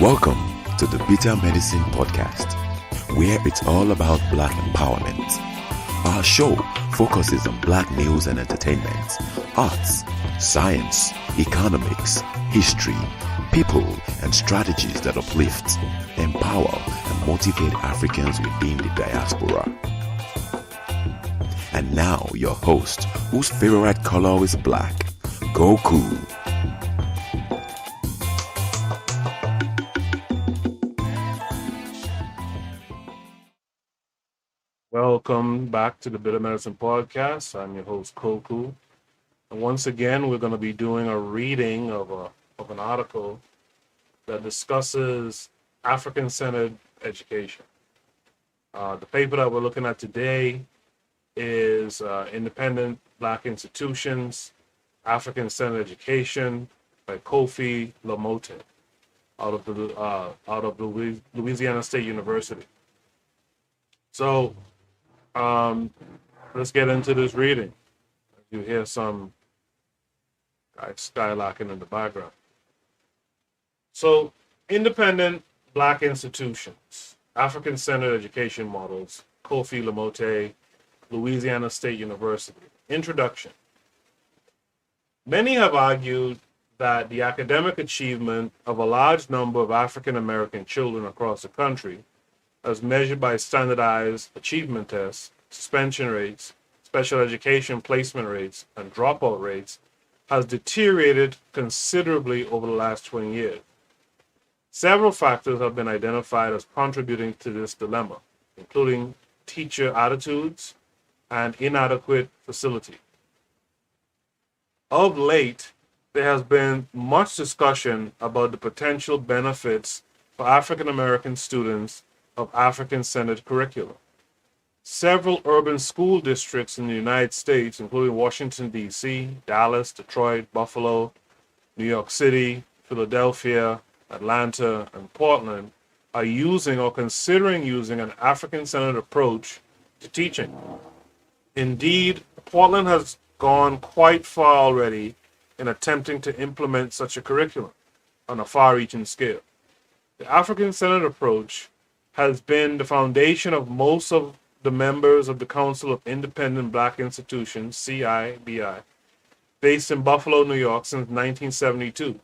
Welcome to the Bitter Medicine Podcast, where it's all about Black empowerment. Our show focuses on Black news and entertainment, arts, science, economics, history, people, and strategies that uplift, empower, and motivate Africans within the diaspora. And now, your host, whose favorite color is black, Goku. Welcome back to the Bitter Medicine Podcast. I'm your host, Koku. And once again, we're going to be doing a reading of an article that discusses African-centered education. The paper that we're looking at today is Independent Black Institutions, African-Centered Education by Kofi Lomotey out of Louisiana State University. So, let's get into this reading. You hear some guy skylarking in the background. So, independent Black institutions, African-centered education models, Kofi Lomotey, Louisiana State University. Introduction. Many have argued that the academic achievement of a large number of African-American children across the country, as measured by standardized achievement tests, suspension rates, special education placement rates, and dropout rates, has deteriorated considerably over the last 20 years. Several factors have been identified as contributing to this dilemma, including teacher attitudes and inadequate facility. Of late, there has been much discussion about the potential benefits for African American students of African-centered curriculum. Several urban school districts in the United States, including Washington, D.C., Dallas, Detroit, Buffalo, New York City, Philadelphia, Atlanta, and Portland, are using or considering using an African-centered approach to teaching. Indeed, Portland has gone quite far already in attempting to implement such a curriculum on a far-reaching scale. The African-centered approach has been the foundation of most of the members of the Council of Independent Black Institutions, CIBI, based in Buffalo, New York since 1972.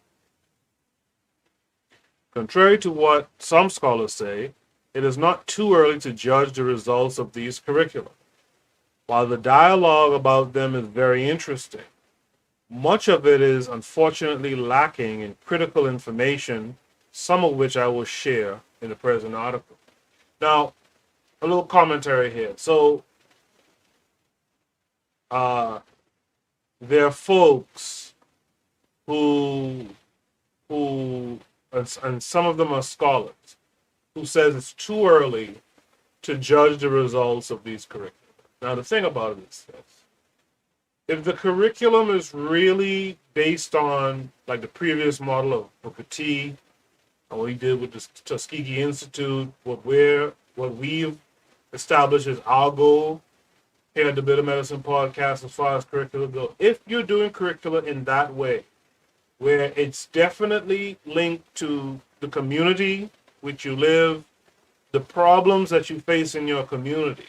Contrary to what some scholars say, it is not too early to judge the results of these curricula. While the dialogue about them is very interesting, much of it is unfortunately lacking in critical information, some of which I will share in the present article. Now, a little commentary here. So, there are folks who, and some of them are scholars, who says it's too early to judge the results of these curricula. Now, the thing about it is this. If the curriculum is really based on, like the previous model of Booker T, and what he did with the Tuskegee Institute, what we've established as our goal here at the Bitter Medicine Podcast as far as curricula go. If you're doing curricula in that way, where it's definitely linked to the community which you live, the problems that you face in your community,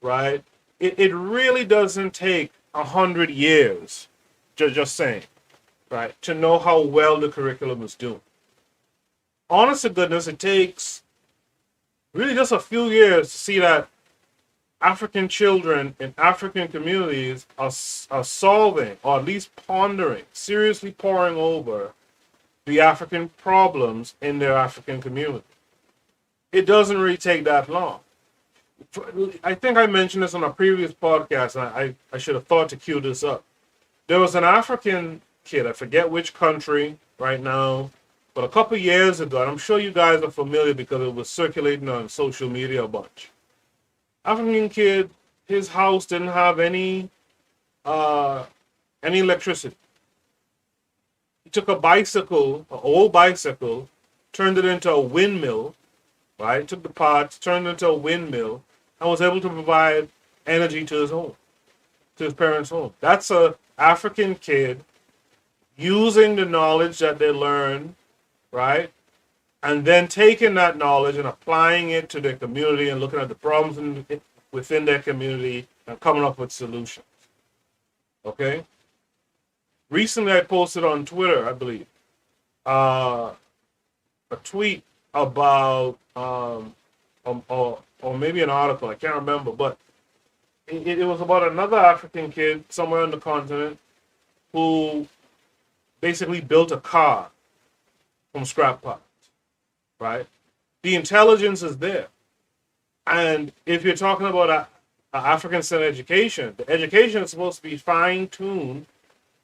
right? It really doesn't take 100 years, just saying, right, to know how well the curriculum is doing. Honest to goodness, it takes really just a few years to see that African children in African communities are solving, or at least pondering, seriously poring over the African problems in their African community. It doesn't really take that long. I think I mentioned this on a previous podcast, and I should have thought to cue this up. There was an African kid, I forget which country right now, but a couple years ago, and I'm sure you guys are familiar because it was circulating on social media a bunch. African kid, his house didn't have any electricity. He took a bicycle, an old bicycle, turned it into a windmill, right? Took the parts, turned it into a windmill, and was able to provide energy to his home. to his parents' home. That's a African kid using the knowledge that they learn, right? And then taking that knowledge and applying it to their community and looking at the problems within their community and coming up with solutions. Okay? Recently, I posted on Twitter, I believe, a tweet about, or maybe an article, I can't remember, but it was about another African kid somewhere on the continent who basically built a car from scrap parts, right? The intelligence is there. And if you're talking about a African-centered education, the education is supposed to be fine-tuned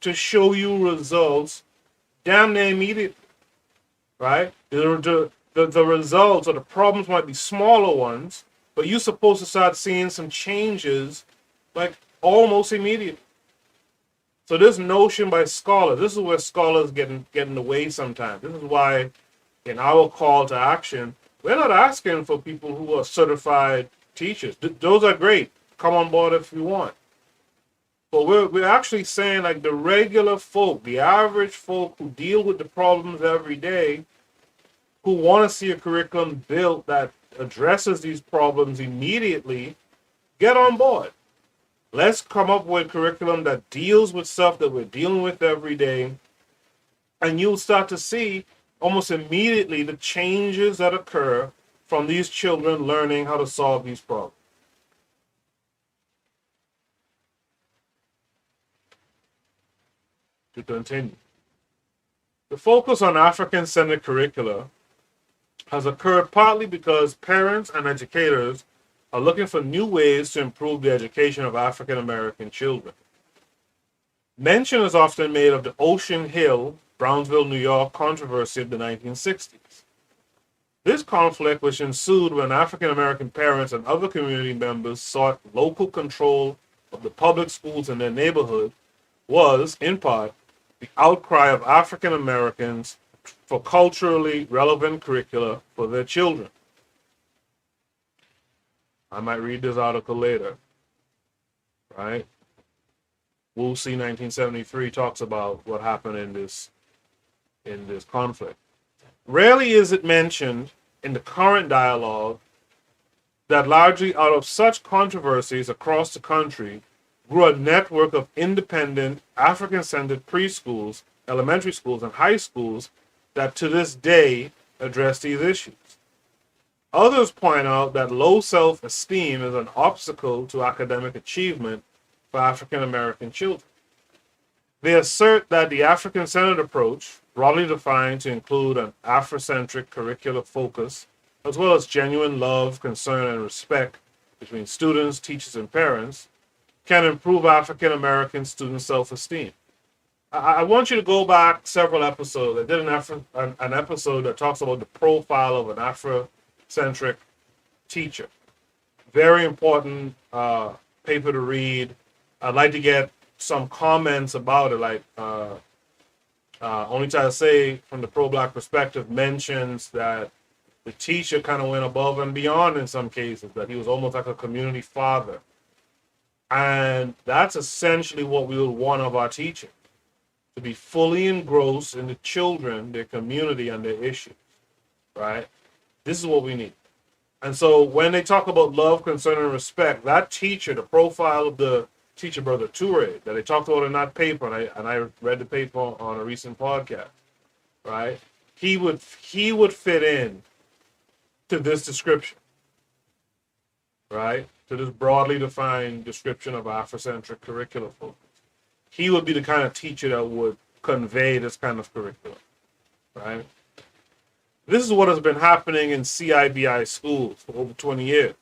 to show you results damn near immediately, right? The results or the problems might be smaller ones, but you're supposed to start seeing some changes like almost immediately. So this notion by scholars, this is where scholars get in the way sometimes. This is why in our call to action, we're not asking for people who are certified teachers. Those are great. Come on board if you want. But we're actually saying like the regular folk, the average folk who deal with the problems every day, who want to see a curriculum built that addresses these problems immediately, get on board. Let's come up with a curriculum that deals with stuff that we're dealing with every day. And you'll start to see almost immediately the changes that occur from these children learning how to solve these problems. To continue. The focus on African-centered curricula has occurred partly because parents and educators are looking for new ways to improve the education of African American children. Mention is often made of the Ocean Hill, Brownsville, New York controversy of the 1960s. This conflict, which ensued when African American parents and other community members sought local control of the public schools in their neighborhood, was, in part, the outcry of African Americans for culturally relevant curricula for their children. I might read this article later, right? Woolsey 1973 talks about what happened in this conflict. Rarely is it mentioned in the current dialogue that largely out of such controversies across the country grew a network of independent African-centered preschools, elementary schools, and high schools that to this day address these issues. Others point out that low self-esteem is an obstacle to academic achievement for African American children. They assert that the African-centered approach, broadly defined to include an Afrocentric curricular focus, as well as genuine love, concern, and respect between students, teachers, and parents, can improve African American student self-esteem. I want you to go back several episodes. I did an episode that talks about the profile of an Afrocentric teacher. Very important paper to read. I'd like to get some comments about it, like only to say from the pro-black perspective mentions that the teacher kind of went above and beyond in some cases, that he was almost like a community father. And that's essentially what we would want of our teaching, to be fully engrossed in the children, their community, and their issues, right? This is what we need. And so when they talk about love, concern, and respect, that teacher, the profile of the teacher, Brother Toure, that they talked about in that paper, and I read the paper on a recent podcast, right? He would fit in to this description, right? To this broadly defined description of Afrocentric curricular focus. He would be the kind of teacher that would convey this kind of curriculum, right? This is what has been happening in CIBI schools for over 20 years.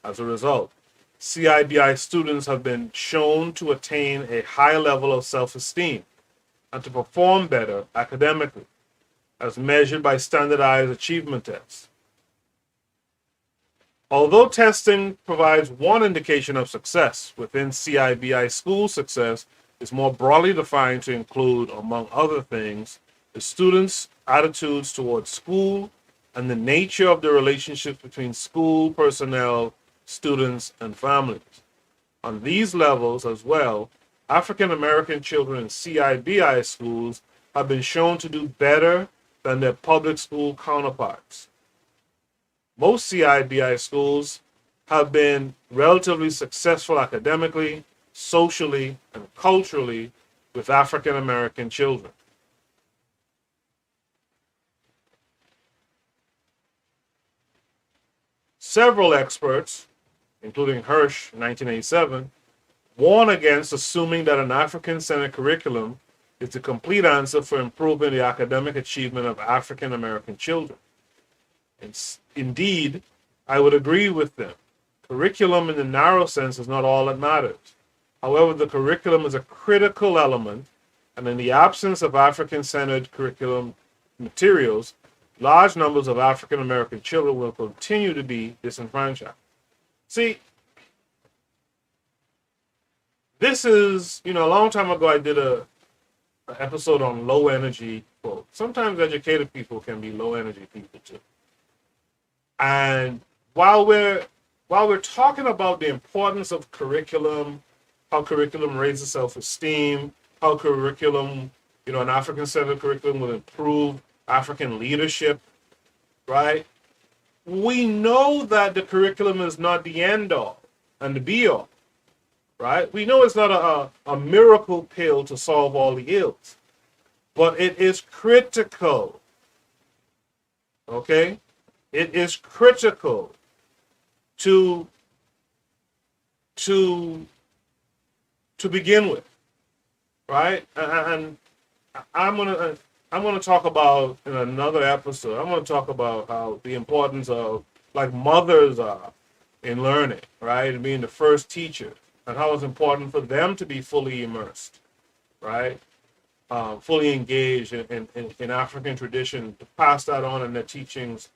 As a result, CIBI students have been shown to attain a high level of self-esteem and to perform better academically, as measured by standardized achievement tests. Although testing provides one indication of success within CIBI school success, is more broadly defined to include, among other things, the students' attitudes towards school and the nature of the relationships between school personnel, students, and families. on these levels as well, African American children in CIBI schools have been shown to do better than their public school counterparts. Most CIBI schools have been relatively successful academically, socially, and culturally with African American children. Several experts, including Hirsch in 1987, warn against assuming that an African-centered curriculum is the complete answer for improving the academic achievement of African American children. Indeed, I would agree with them. Curriculum in the narrow sense is not all that matters. However, the curriculum is a critical element, and in the absence of African-centered curriculum materials, large numbers of African American children will continue to be disenfranchised. See, this is, a long time ago I did an episode on low energy folks. Sometimes educated people can be low energy people too. And while we're talking about the importance of curriculum, how curriculum raises self-esteem, how curriculum, an African-centered curriculum will improve African leadership, right? We know that the curriculum is not the end all and the be all, right? We know it's not a miracle pill to solve all the ills, but it is critical, okay? It is critical to begin with, right? And I'm gonna talk about in another episode. I'm gonna talk about how the importance of like mothers are in learning, right, and being the first teacher, and how it's important for them to be fully immersed, right, fully engaged in African tradition, to pass that on in their teachings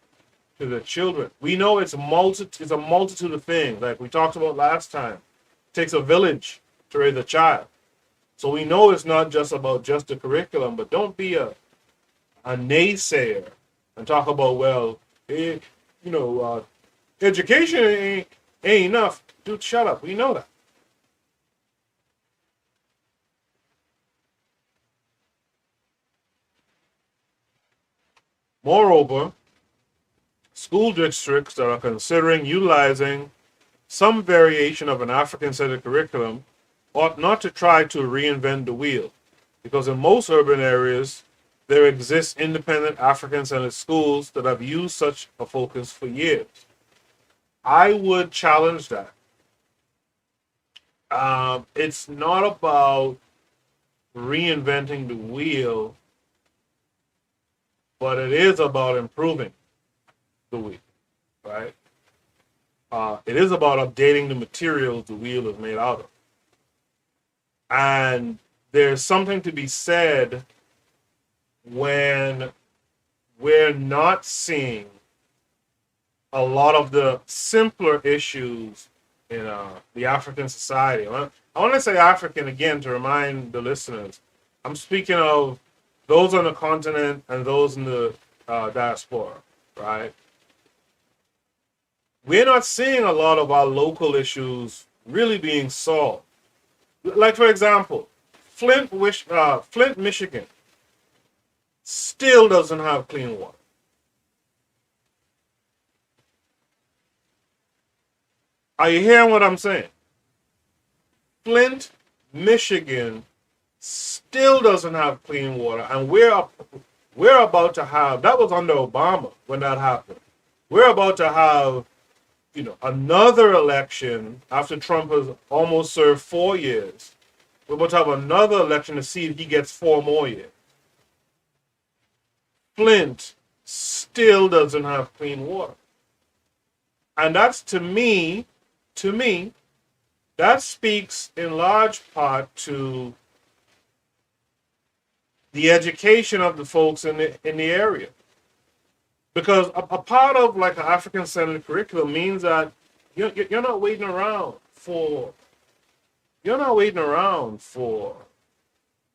to the children. We know it's a multitude of things, like we talked about last time. It takes a village to raise a child. So we know it's not just about just the curriculum, but don't be a naysayer and talk about, well, education ain't enough. Dude, shut up. We know that. Moreover, school districts that are considering utilizing some variation of an African-centered curriculum ought not to try to reinvent the wheel, because in most urban areas, there exist independent African-centered schools that have used such a focus for years. I would challenge that. It's not about reinventing the wheel, but it is about improving the wheel, right? It is about updating the materials the wheel is made out of. And there's something to be said when we're not seeing a lot of the simpler issues in the African society. I want to say African again to remind the listeners. I'm speaking of those on the continent and those in the diaspora, right? We're not seeing a lot of our local issues really being solved. Like, for example, Flint, Michigan still doesn't have clean water. Are you hearing what I'm saying? Flint, Michigan still doesn't have clean water, and we're about to have, that was under Obama when that happened. We're about to have, another election after Trump has almost served 4 years. We're about to have another election to see if he gets 4 more years. Flint still doesn't have clean water. And that's to me, that speaks in large part to the education of the folks in the area. Because a part of like an African-centered curriculum means that you're not waiting around for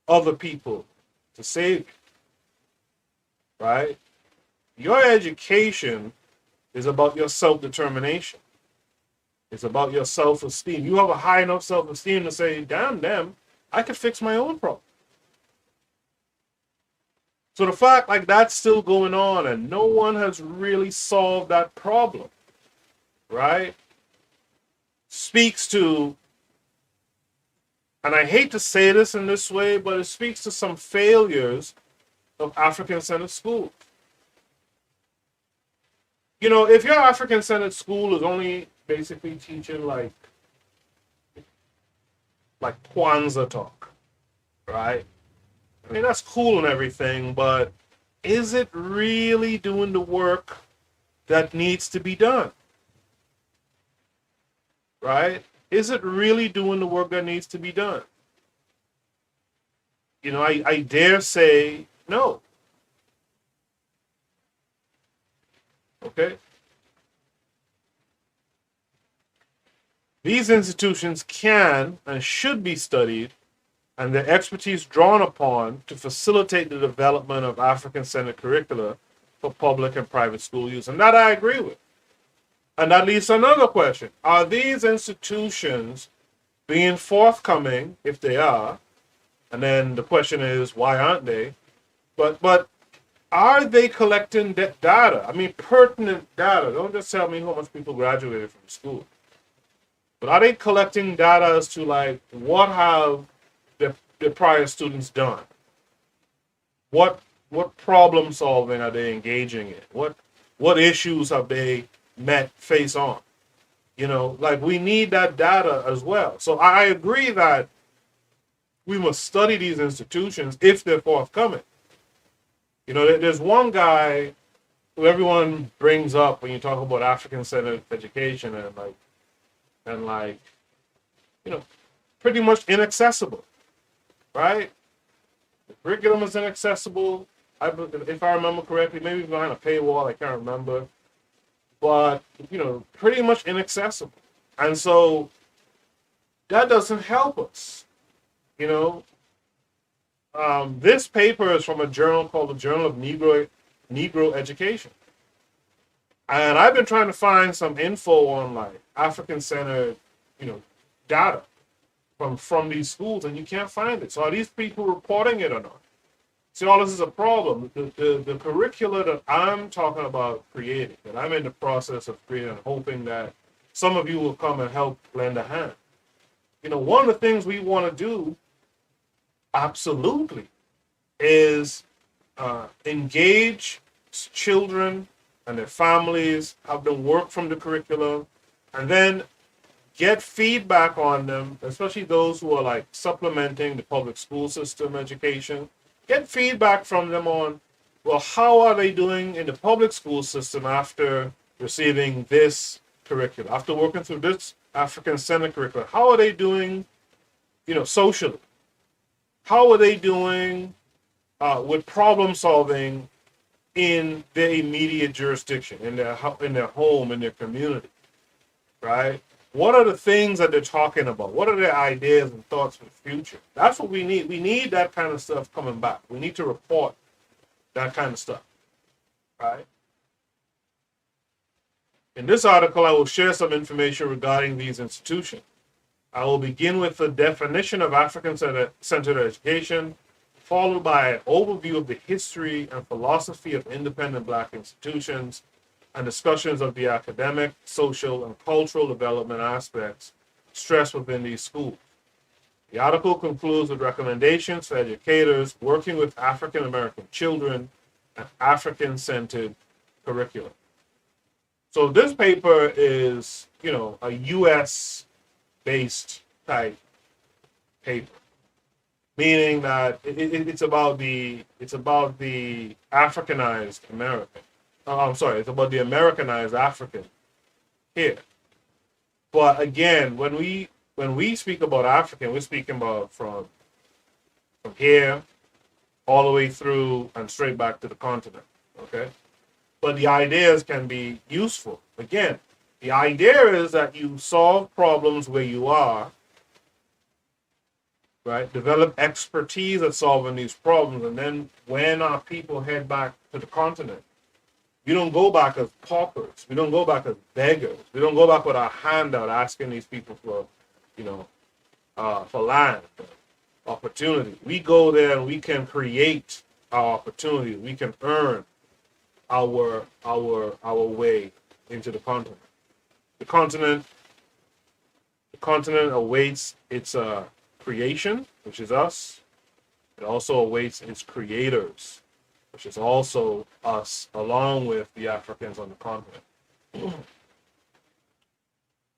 other people to save you, right? Your education is about your self-determination. It's about your self-esteem. You have a high enough self-esteem to say, damn them, I could fix my own problem. So the fact like that's still going on and no one has really solved that problem, right, speaks to, and I hate to say this in this way, but it speaks to some failures of African-centered schools. You know, if your African-centered school is only basically teaching like Kwanzaa talk, right? I mean, that's cool and everything, but is it really doing the work that needs to be done? Right? Is it really doing the work that needs to be done? You know, I dare say no. Okay? These institutions can and should be studied and their expertise drawn upon to facilitate the development of African-centered curricula for public and private school use. And that I agree with. And that leads to another question. Are these institutions being forthcoming, if they are? And then the question is, why aren't they? But are they collecting data? I mean, pertinent data. Don't just tell me how much people graduated from school. But are they collecting data as to like what have the prior students done? What problem solving are they engaging in? What issues have they met face on? You know, like we need that data as well. So I agree that we must study these institutions if they're forthcoming. You know, there's one guy who everyone brings up when you talk about African-centered education and you know, pretty much inaccessible, right? The curriculum is inaccessible. If I remember correctly, maybe behind a paywall, I can't remember. But, you know, pretty much inaccessible. And so that doesn't help us, you know. This paper is from a journal called the Journal of Negro Education. And I've been trying to find some info on like African-centered, you know, data from these schools, and you can't find it. So are these people reporting it or not? See, all this is a problem. The curricula that I'm talking about creating, that I'm in the process of creating, hoping that some of you will come and help lend a hand. You know, one of the things we want to do, absolutely, is engage children and their families, have them work from the curriculum, and then get feedback on them, especially those who are like supplementing the public school system education. Get feedback from them on, well, how are they doing in the public school system after receiving this curriculum, after working through this African-centered curriculum? How are they doing, you know, socially? How are they doing with problem solving in their immediate jurisdiction, in their home, in their community, right? What are the things that they're talking about? What are their ideas and thoughts for the future? That's what we need. We need that kind of stuff coming back. We need to report that kind of stuff, right? In this article, I will share some information regarding these institutions. I will begin with the definition of African-centered education, followed by an overview of the history and philosophy of independent Black institutions, and discussions of the academic, social, and cultural development aspects stressed within these schools. The article concludes with recommendations for educators working with African American children and African-centered curriculum. So this paper is, you know, a U.S.-based type paper, meaning that it's about the Africanized American. It's about the Americanized African here. But again, when we speak about African, we're speaking about from here all the way through and straight back to the continent. Okay? But the ideas can be useful. Again, the idea is that you solve problems where you are, right? Develop expertise at solving these problems, and then when our people head back to the continent, We don't go back as paupers. We don't go back as beggars. We don't go back with our hand out asking these people for, for land, opportunity. We go there and we can create our opportunities. We can earn our way into the continent. The continent awaits its creation, which is us. It also awaits its creators, which is also us, along with the Africans on the continent.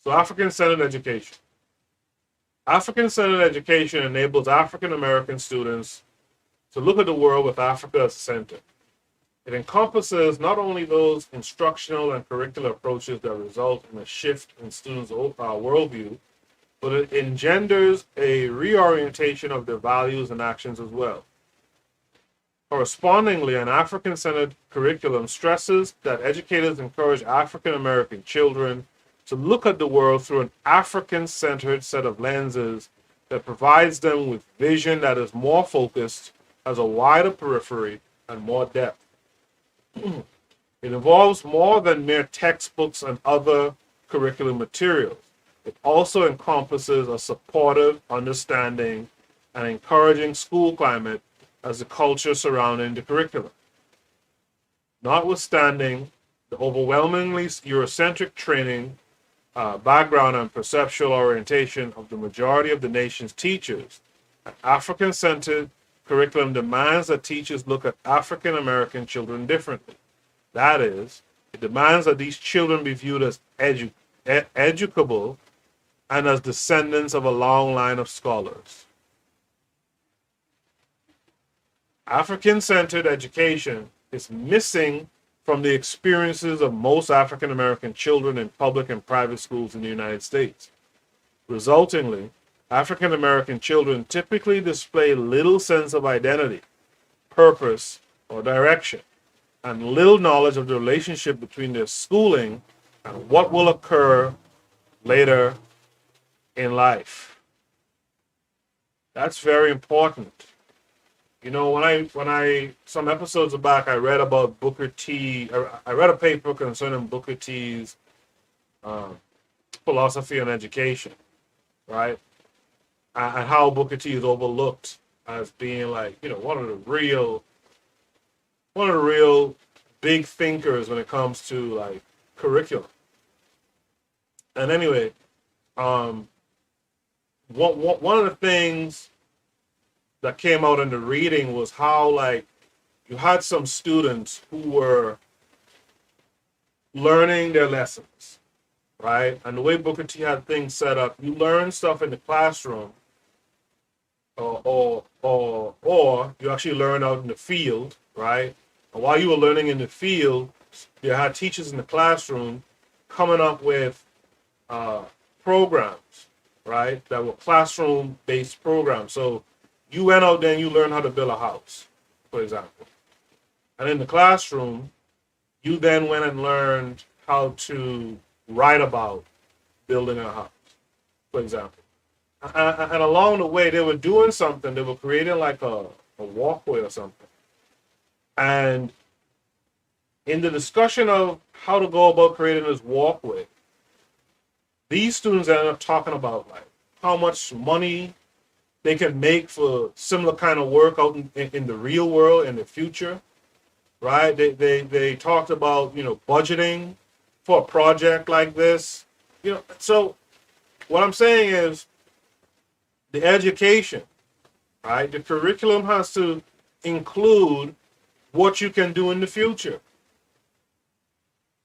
So African-centered education. African-centered education enables African American students to look at the world with Africa as a center. It encompasses not only those instructional and curricular approaches that result in a shift in students' worldview, but it engenders a reorientation of their values and actions as well. Correspondingly, an African-centered curriculum stresses that educators encourage African American children to look at the world through an African-centered set of lenses that provides them with vision that is more focused, has a wider periphery, and more depth. It involves more than mere textbooks and other curriculum materials. It also encompasses a supportive, understanding, and encouraging school climate as the culture surrounding the curriculum. Notwithstanding the overwhelmingly Eurocentric training, background, and perceptual orientation of the majority of the nation's teachers, an African-centered curriculum demands that teachers look at African American children differently. That is, it demands that these children be viewed as educable and as descendants of a long line of scholars. African-centered education is missing from the experiences of most African American children in public and private schools in the United States. Resultingly, African American children typically display little sense of identity, purpose, or direction, and little knowledge of the relationship between their schooling and what will occur later in life. That's very important. You know, when I some episodes back, I read about Booker T. I read a paper concerning Booker T's philosophy on education, right? And how Booker T is overlooked as being like, one of the real big thinkers when it comes to like curriculum. And anyway, one of the things that came out in the reading was how like you had some students who were learning their lessons, right? And the way Booker T had things set up, you learn stuff in the classroom, or you actually learn out in the field, right? And while you were learning in the field, you had teachers in the classroom coming up with programs, right? That were classroom-based programs. So you went out there and you learned how to build a house, for example. And in the classroom, you then went and learned how to write about building a house, for example. And along the way, they were doing something. They were creating like a walkway or something. And in the discussion of how to go about creating this walkway, these students ended up talking about like how much money they can make for similar kind of work out in the real world in the future, right? They talked about, budgeting for a project like this. So what I'm saying is the education, right? The curriculum has to include what you can do in the future.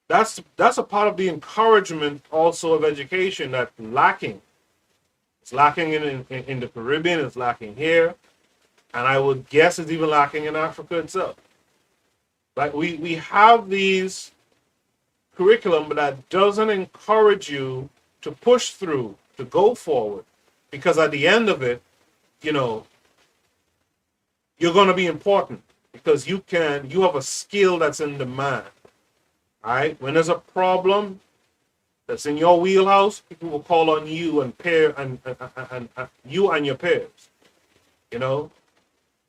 That's a part of the encouragement also of education that's lacking. It's lacking in the Caribbean, it's lacking here, and I would guess it's even lacking in Africa itself. Like we have these curriculum, but that doesn't encourage you to push through, to go forward, because at the end of it, you're going to be important because you have a skill that's in demand. All right, when there's a problem that's in your wheelhouse, people will call on you and you and your peers,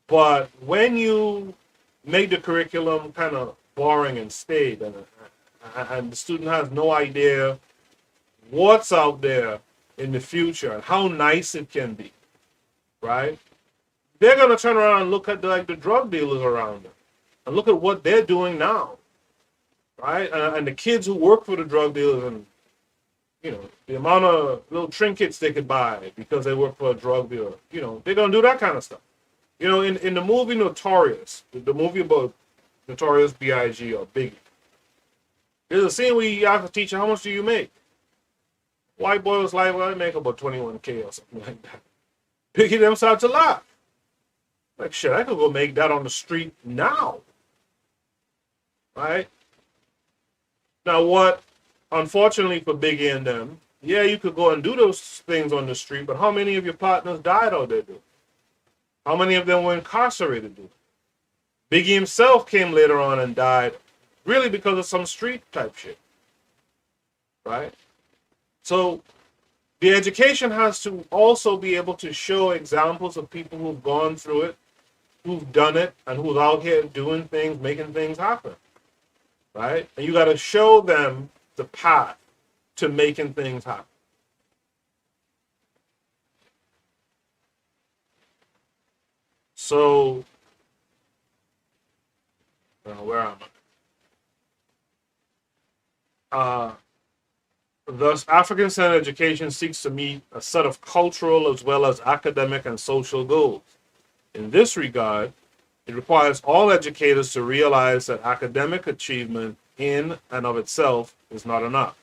But when you make the curriculum kind of boring and stale, and the student has no idea what's out there in the future and how nice it can be, right? They're gonna turn around and look at the drug dealers around them, and look at what they're doing now, right? And the kids who work for the drug dealers, and the amount of little trinkets they could buy because they work for a drug dealer. They're gonna do that kind of stuff. In the movie Notorious, the movie about Notorious B.I.G. or Biggie, there's a scene where you ask the teacher, "How much do you make?" White boy was like, "Well, I make about 21K or something like that." Biggie them start to laugh. Like, shit, I could go make that on the street now. Right? Now what, unfortunately for Biggie and them, yeah, you could go and do those things on the street, but how many of your partners died out there doing? How many of them were incarcerated doing? Biggie himself came later on and died really because of some street type shit. Right? So the education has to also be able to show examples of people who've gone through it, who've done it, and who's out here doing things, making things happen. Right? And you got to show them the path to making things happen. So, where am I? Thus, African-centered education seeks to meet a set of cultural as well as academic and social goals. In this regard, it requires all educators to realize that academic achievement in and of itself is not enough.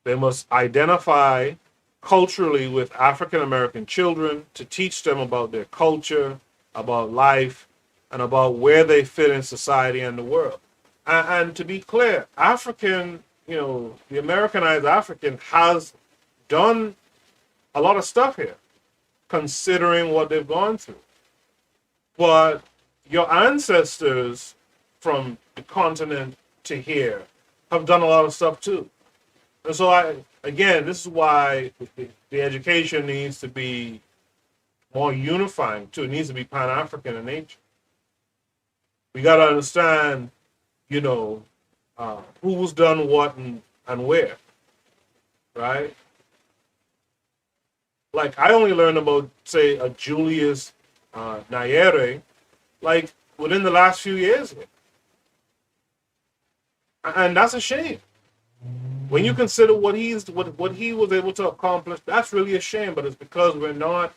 They must identify culturally with African American children to teach them about their culture, about life, and about where they fit in society and the world. And to be clear, the Americanized African has done a lot of stuff here, considering what they've gone through. But your ancestors from the continent to here have done a lot of stuff too. And so this is why the education needs to be more unifying too. It needs to be Pan-African in nature. We got to understand, who's done what and where, right? Like, I only learned about, say, a Julius Nyerere, like, within the last few years here. And that's a shame. When you consider what he was able to accomplish, that's really a shame. But it's because we're not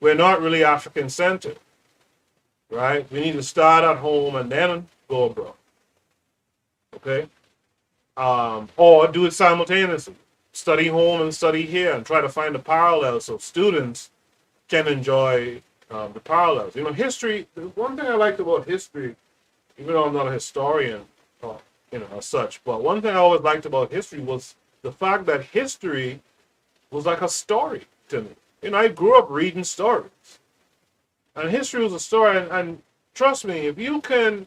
really African centered, right? We need to start at home and then go abroad. Okay, or do it simultaneously. Study home and study here, and try to find the parallels so students can enjoy the parallels. History. One thing I liked about history, even though I'm not a historian, as such. But one thing I always liked about history was the fact that history was like a story to me. I grew up reading stories. And history was a story. And trust me, if you can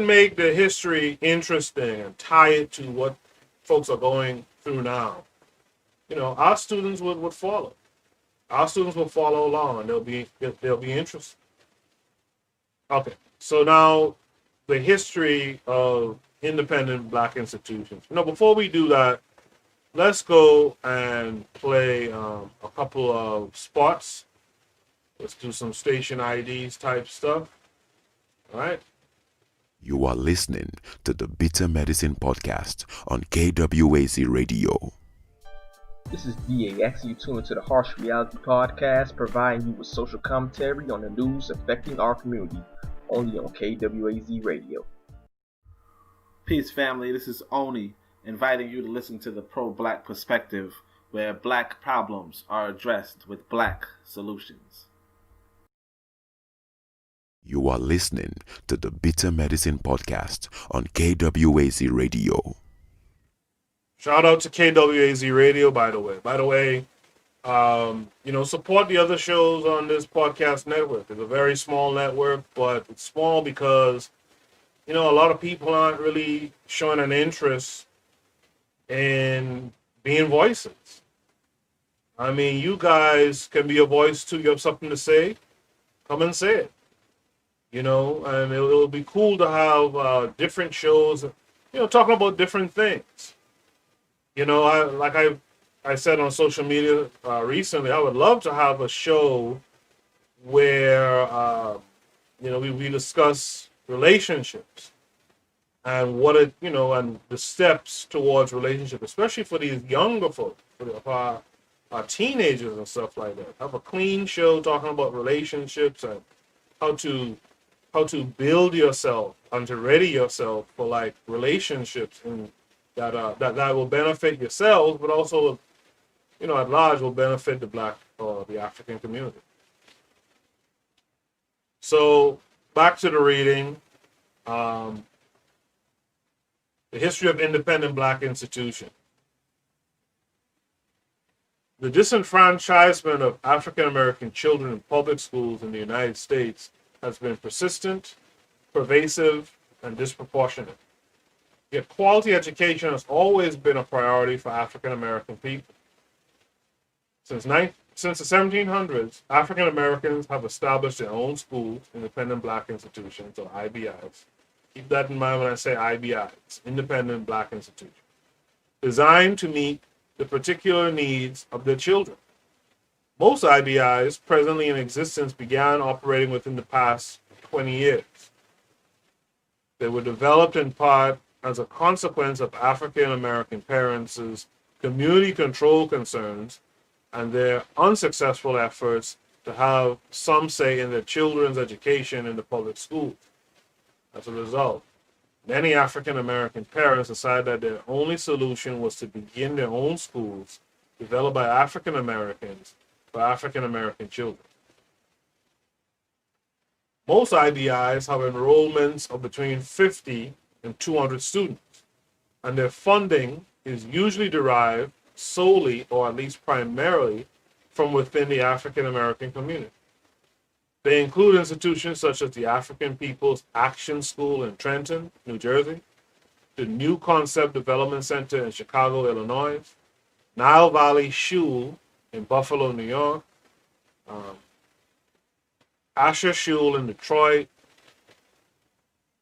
make the history interesting and tie it to what folks are going through now, our students would follow. Our students will follow along, and they'll be interested. Okay, so now the history of independent Black institutions. Before we do that, let's go and play a couple of spots. Let's do some station IDs type stuff. All right. You are listening to the Bitter Medicine Podcast on KWAZ Radio. This is DAX. You tune into the Harsh Reality Podcast, providing you with social commentary on the news affecting our community, only on KWAZ Radio. Peace, family. This is Oni, inviting you to listen to the Pro-Black Perspective, where Black problems are addressed with Black solutions. You are listening to the Bitter Medicine Podcast on KWAZ Radio. Shout out to KWAZ Radio, by the way. Support the other shows on this podcast network. It's a very small network, but it's small because, a lot of people aren't really showing an interest in being voices. I mean, you guys can be a voice too. You have something to say? Come and say it. and it'll be cool to have different shows, talking about different things. I said on social media recently, I would love to have a show where we discuss relationships and and the steps towards relationship, especially for these younger folks, for our teenagers and stuff like that. Have a clean show talking about relationships and how to build yourself and to ready yourself for like relationships and that will benefit yourselves, but also at large will benefit the Black or the African community. So back to the reading. The history of independent Black institutions. The disenfranchisement of African American children in public schools in the United States has been persistent, pervasive, and disproportionate. Yet quality education has always been a priority for African American people. Since the 1700s, African Americans have established their own schools, independent Black institutions, or IBIs. Keep that in mind when I say IBIs, independent Black institutions, designed to meet the particular needs of their children. Most IBIs presently in existence began operating within the past 20 years. They were developed in part as a consequence of African American parents' community control concerns and their unsuccessful efforts to have some say in their children's education in the public schools. As a result, many African American parents decided that their only solution was to begin their own schools developed by African Americans for African American children. Most IBIs have enrollments of between 50 and 200 students, and their funding is usually derived solely or at least primarily from within the African American community. They include institutions such as the African People's Action School in Trenton, New Jersey, the New Concept Development Center in Chicago, Illinois, Nile Valley Shul in Buffalo, New York, Asher Shul in Detroit,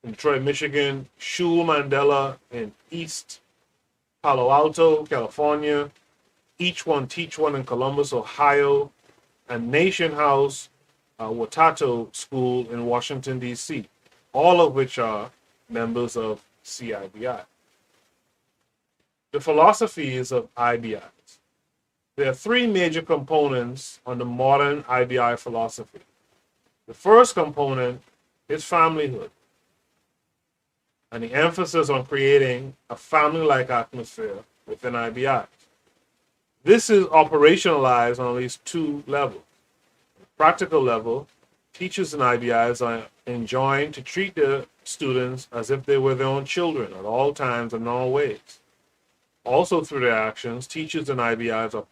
Michigan, Shul Mandela in East Palo Alto, California, Each One Teach One in Columbus, Ohio, and Nation House Watato School in Washington, D.C., all of which are members of CIBI. The philosophies of IBIs. There are three major components on the modern IBI philosophy. The first component is familyhood, and the emphasis on creating a family-like atmosphere within IBIs. This is operationalized on at least two levels. Practical level, teachers in IBIs are enjoined to treat their students as if they were their own children at all times and in all ways. Also through their actions, teachers in IBIs are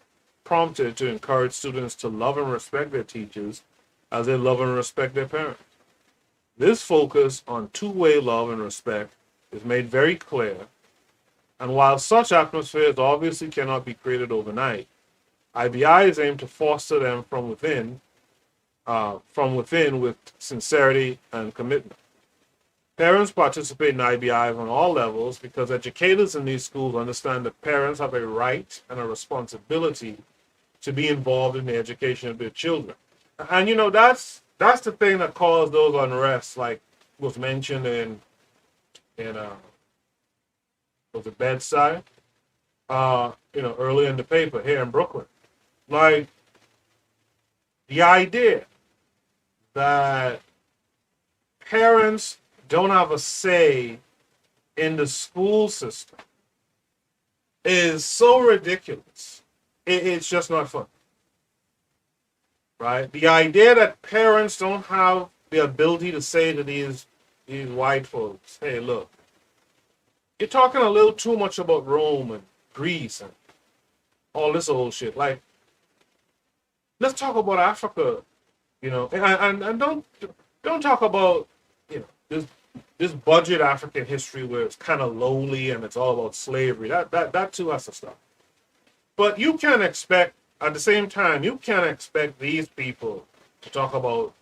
prompted to encourage students to love and respect their teachers as they love and respect their parents. This focus on two-way love and respect is made very clear, and while such atmospheres obviously cannot be created overnight, IBIs aim to foster them from within with sincerity and commitment. Parents participate in IBIs on all levels because educators in these schools understand that parents have a right and a responsibility to be involved in the education of their children. And that's the thing that caused those unrests, like was mentioned in was it Bedside, earlier in the paper here in Brooklyn. Like the idea that parents don't have a say in the school system is so ridiculous. It's just not fun. Right? The idea that parents don't have the ability to say to these white folks, hey, look, you're talking a little too much about Rome and Greece and all this old shit. Like, let's talk about Africa, and don't talk about, this budget African history where it's kind of lowly and it's all about slavery. That too has to stop. But you can't expect, at the same time, you can't expect these people to talk about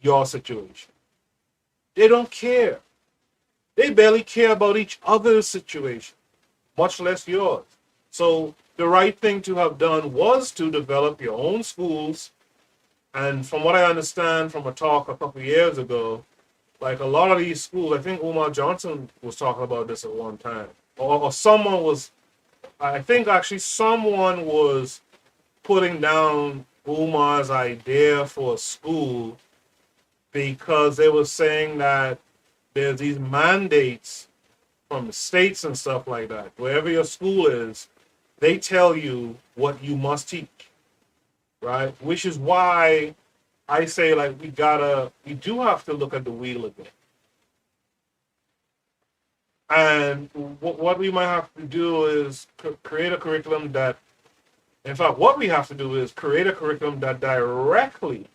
your situation. They don't care. They barely care about each other's situation, much less yours. So the right thing to have done was to develop your own schools. And from what I understand from a talk a couple of years ago, like a lot of these schools, I think Umar Johnson was talking about this at one time, or someone was, I think actually someone was putting down Umar's idea for a school because they were saying that there's these mandates from the states and stuff like that. Wherever your school is, they tell you what you must teach, right? Which is why I say, like, we do have to look at the wheel again. And what we might have to do is create a curriculum that, in fact, what we have to do is create a curriculum that directly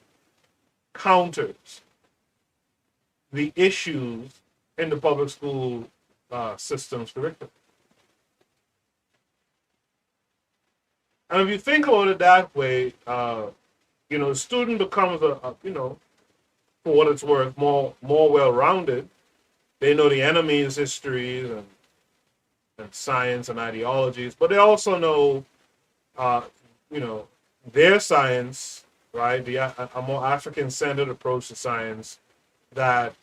counters the issues in the public school system's curriculum. And if you think about it that way, the student becomes for what it's worth, more well-rounded. They know the enemy's histories and science and ideologies, but they also know, their science, right? A more African-centered approach to science that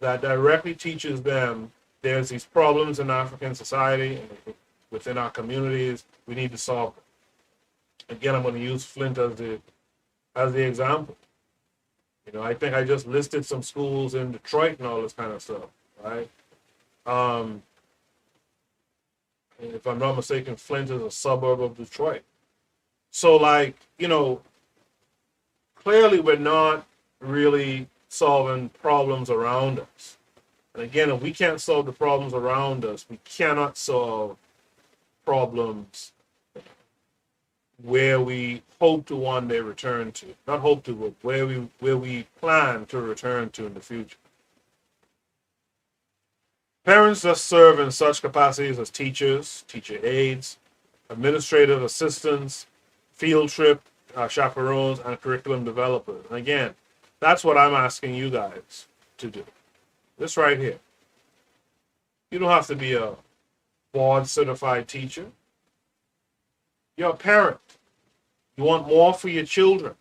directly teaches them there's these problems in African society and within our communities. We need to solve them. Again, I'm going to use Flint as the example. I think I just listed some schools in Detroit and all this kind of stuff, right? If I'm not mistaken, Flint is a suburb of Detroit. So, clearly we're not really solving problems around us. And again, if we can't solve the problems around us, we cannot solve problems where we hope to one day return to. Not hope to, but where we plan to return to in the future. Parents that serve in such capacities as teachers, teacher aides, administrative assistants, field trip chaperones, and curriculum developers. And again, that's what I'm asking you guys to do. This right here. You don't have to be a board certified teacher. You're a parent. You want more for your children.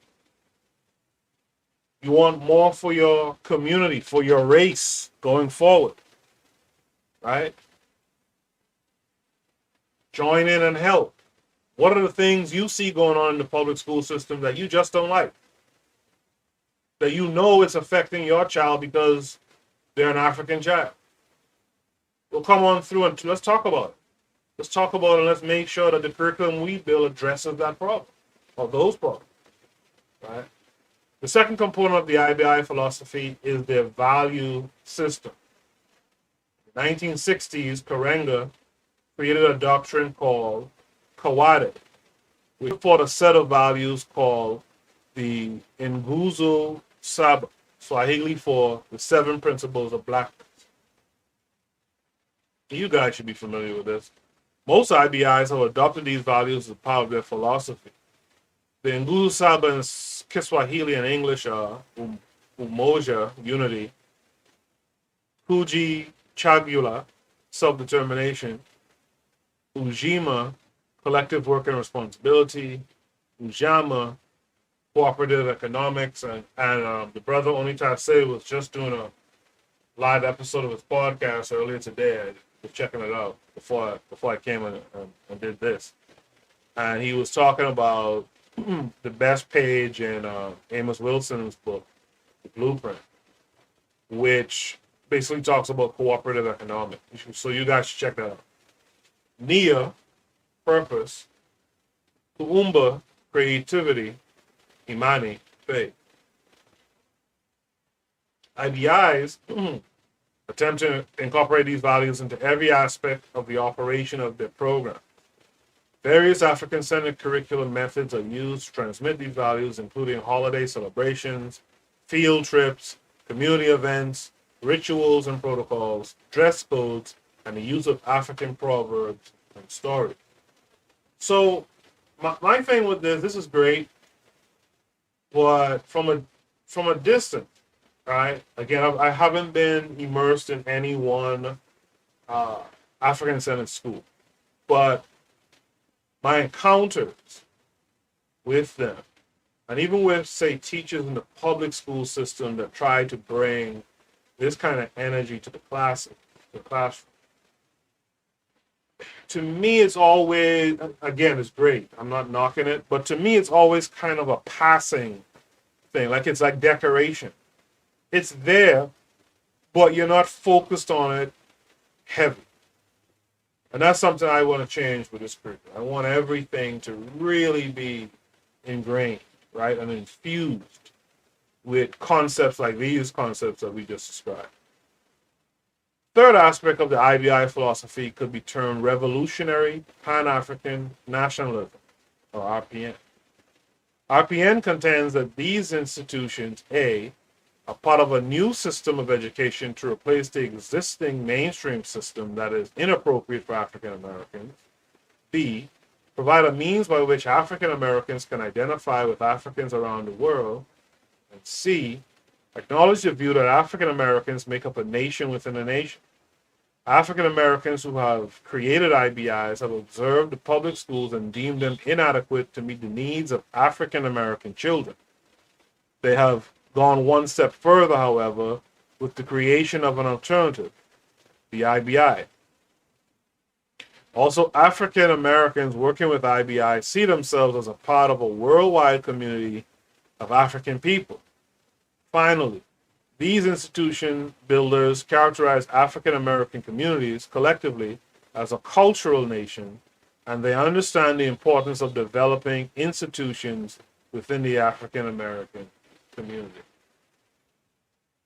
You want more for your community, for your race going forward. Right? Join in and help. What are the things you see going on in the public school system that you just don't like? That you know it's affecting your child because they're an African child. We'll come on through and let's talk about it. Let's talk about it and let's make sure that the curriculum we build addresses that problem, or those problems. Right? The second component of the IBI philosophy is their value system. In the 1960s, Karenga created a doctrine called KWAZ, which fought a set of values called the Nguzo Saba, Swahili for the 7 principles of blackness. You guys should be familiar with this. Most IBIs have adopted these values as part of their philosophy. The Nguzo Saba in Kiswahili and English are Umoja, unity, Kuji Chagula, self-determination, Ujima, collective work and responsibility, Ujama, cooperative economics, and the brother Onitase was just doing a live episode of his podcast earlier today. I was checking it out before I came and did this, and he was talking about the best page in Amos Wilson's book, The Blueprint, which basically talks about cooperative economics. So you guys should check that out. Nia, purpose, Kuumba, creativity, Imani, faith. IBIs attempt to incorporate these values into every aspect of the operation of their program. Various African-centered curriculum methods are used to transmit these values, including holiday celebrations, field trips, community events, rituals and protocols, dress codes, and the use of African proverbs and stories. So my thing with this is great, but from a distance, right? Again, I haven't been immersed in any one African-centered school, but my encounters with them, and even with, say, teachers in the public school system that try to bring this kind of energy to the classroom, to me, it's always, again, it's great. I'm not knocking it, but to me, it's always kind of a passing thing. Like it's like decoration. It's there, but you're not focused on it heavy. And that's something I want to change with this curriculum. I want everything to really be ingrained, right, and infused with concepts like these concepts that we just described. Third aspect of the IBI philosophy could be termed revolutionary Pan-African nationalism, or RPN. RPN contends that these institutions, A, are part of a new system of education to replace the existing mainstream system that is inappropriate for African Americans, B, provide a means by which African Americans can identify with Africans around the world, and C, acknowledge the view that African Americans make up a nation within a nation. African Americans who have created IBIs have observed the public schools and deemed them inadequate to meet the needs of African American children. They have gone one step further, however, with the creation of an alternative, the IBI. Also, African Americans working with IBI see themselves as a part of a worldwide community of African people. Finally, these institution builders characterize African American communities collectively as a cultural nation, and they understand the importance of developing institutions within the African American community.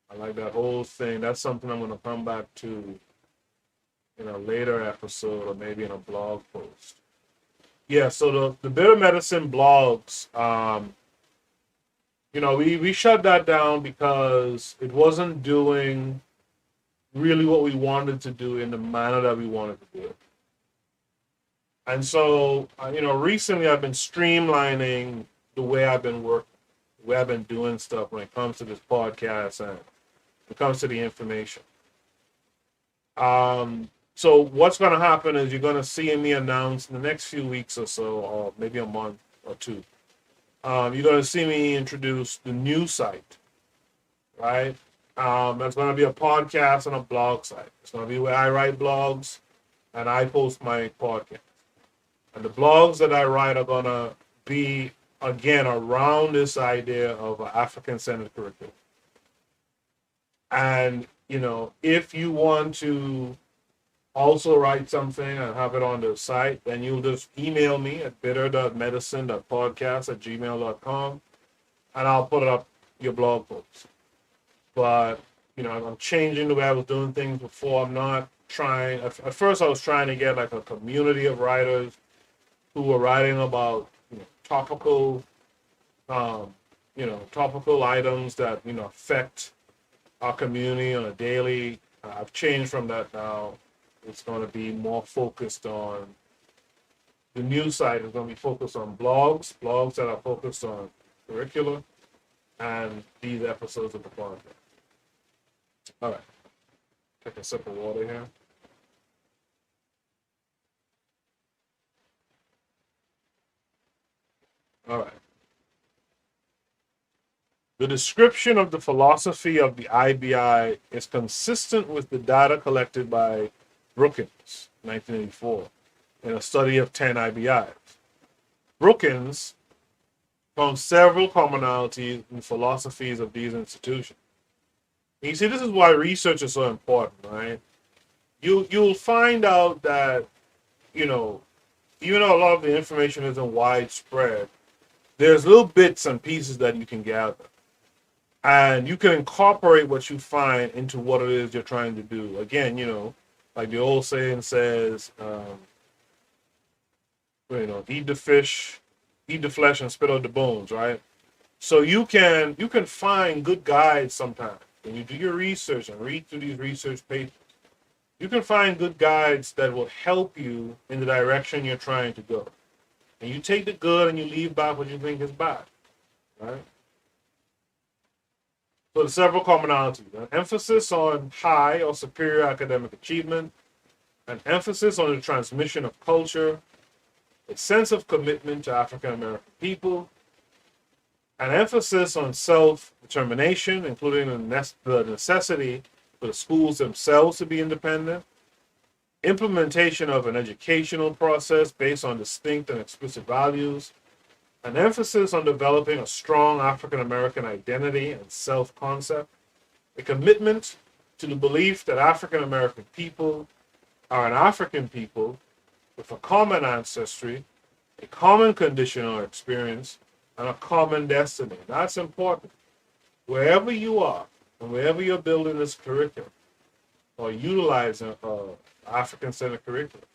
I like that whole thing. That's something I'm going to come back to in a later episode or maybe in a blog post. Yeah, so the Bitter Medicine blogs, we shut that down because it wasn't doing really what we wanted to do in the manner that we wanted to do it. And so, recently I've been streamlining the way I've been working, the way I've been doing stuff when it comes to this podcast and when it comes to the information. So what's going to happen is you're going to see me announce in the next few weeks or so, or maybe a month or two, you're going to see me introduce the new site, right? That's going to be a podcast and a blog site. It's going to be where I write blogs and I post my podcast. And the blogs that I write are going to be, again, around this idea of an African-centered curriculum. And, if you want to also write something and have it on the site, then you'll just email me at bitter.medicine.podcast@gmail.com and I'll put up your blog post. But, I'm changing the way I was doing things before. I'm not trying, at first I was trying to get like a community of writers who were writing about, topical items that, affect our community on a daily. I've changed from that now. It's going to be more focused on, the news site is going to be focused on blogs that are focused on curricula, and these episodes of the podcast. All right. Take a sip of water here. All right. The description of the philosophy of the IBI is consistent with the data collected by Brookins, 1984, in a study of 10 IBIs. Brookins found several commonalities in philosophies of these institutions. And you see, this is why research is so important, right? You'll find out that, even though a lot of the information isn't widespread, there's little bits and pieces that you can gather. And you can incorporate what you find into what it is you're trying to do. Again, like the old saying says, eat the flesh and spit out the bones, right? So you can find good guides sometimes. When you do your research and read through these research papers, you can find good guides that will help you in the direction you're trying to go. And you take the good and you leave back what you think is bad, right? So there's several commonalities. An emphasis on high or superior academic achievement, an emphasis on the transmission of culture, a sense of commitment to African American people, an emphasis on self-determination, including the necessity for the schools themselves to be independent, implementation of an educational process based on distinct and explicit values, an emphasis on developing a strong African American identity and self-concept, a commitment to the belief that African American people are an African people with a common ancestry, a common condition or experience, and a common destiny. That's important. Wherever you are, and wherever you're building this curriculum, or utilizing African-centered curriculum,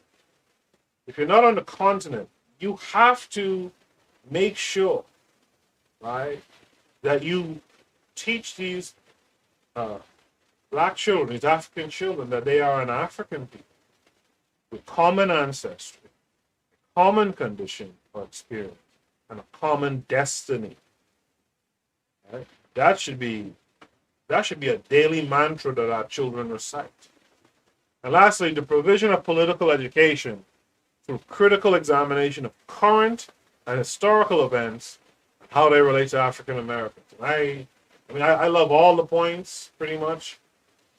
if you're not on the continent, you have to make sure, right, that you teach these black children, these African children, that they are an African people with common ancestry, common condition or experience, and a common destiny. Right? That should be a daily mantra that our children recite. And lastly, the provision of political education through critical examination of current and historical events and how they relate to African Americans. I love all the points pretty much.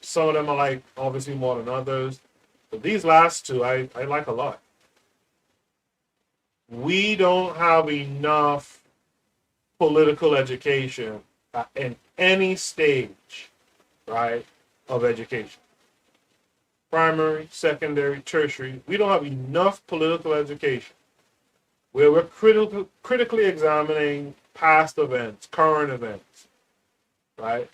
Some of them I like obviously more than others, but these last two I like a lot. We don't have enough political education in any stage, right, of education. Primary, secondary, tertiary. We don't have enough political education where we're critically examining past events, current events, right,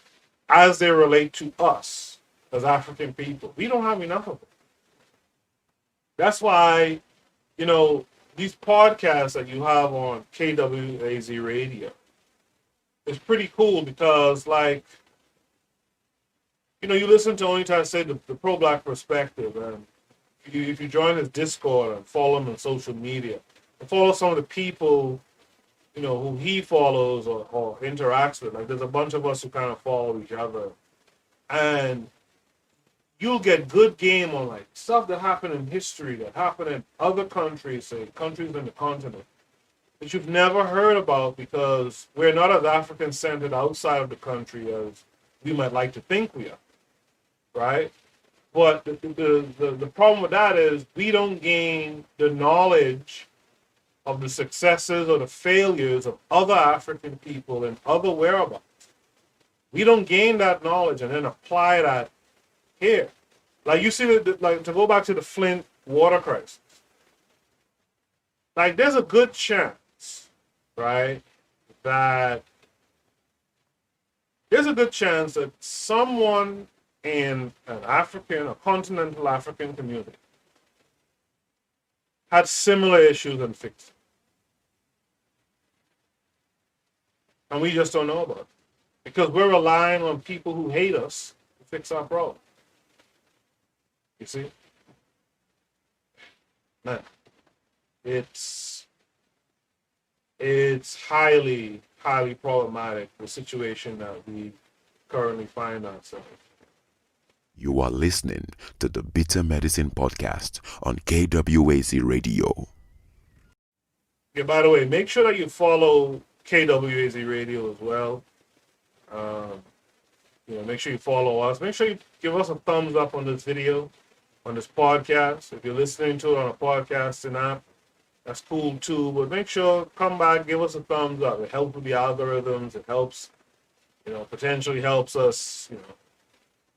as they relate to us as African people. We don't have enough of it. That's why, these podcasts that you have on KWAZ radio is pretty cool because, you listen to Only Time Say the pro-black perspective, and if you join his Discord and follow him on social media, and follow some of the people, who he follows or interacts with. Like, there's a bunch of us who kind of follow each other, and you'll get good game on stuff that happened in history, that happened in other countries, say countries in the continent, that you've never heard about because we're not as African-centered outside of the country as we might like to think we are, right? But the problem with that is we don't gain the knowledge of the successes or the failures of other African people and other whereabouts. We don't gain that knowledge and then apply that here. Like, you see, to go back to the Flint water crisis, there's a good chance, right, that someone in an African or continental African community had similar issues and fixed it. And we just don't know about it because we're relying on people who hate us to fix our problem. You see? Man, it's highly, highly problematic, the situation that we currently find ourselves. You are listening to the Bitter Medicine Podcast on KWAZ Radio. Yeah, by the way, make sure that you follow KWAZ Radio as well. Make sure you follow us. Make sure you give us a thumbs up on this video, on this podcast. If you're listening to it on a podcasting app, that's cool too. But make sure, come back, give us a thumbs up. It helps with the algorithms. It helps, potentially helps us,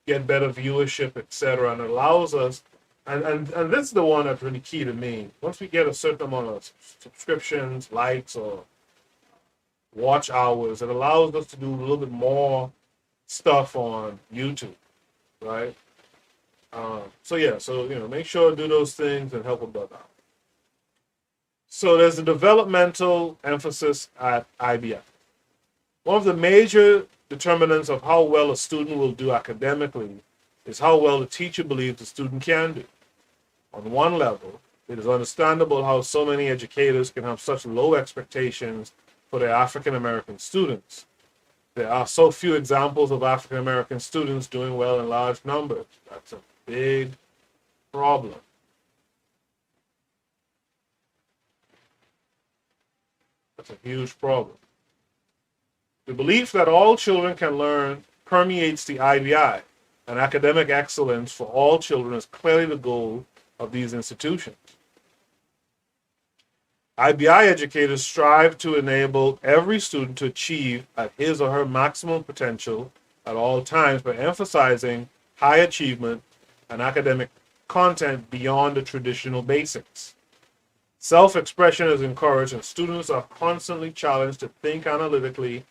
get better viewership, etc. And it allows us, and this is the one that's really key to me. Once we get a certain amount of subscriptions, likes, or watch hours, it allows us to do a little bit more stuff on YouTube, right? Make sure to do those things and help a brother out. So there's a developmental emphasis at IBF. One of the major determinants of how well a student will do academically is how well the teacher believes the student can do. On one level, it is understandable how so many educators can have such low expectations for their African American students. There are so few examples of African American students doing well in large numbers. That's a big problem. That's a huge problem. The belief that all children can learn permeates the IBI, and academic excellence for all children is clearly the goal of these institutions. IBI educators strive to enable every student to achieve at his or her maximum potential at all times by emphasizing high achievement and academic content beyond the traditional basics. Self-expression is encouraged, and students are constantly challenged to think analytically,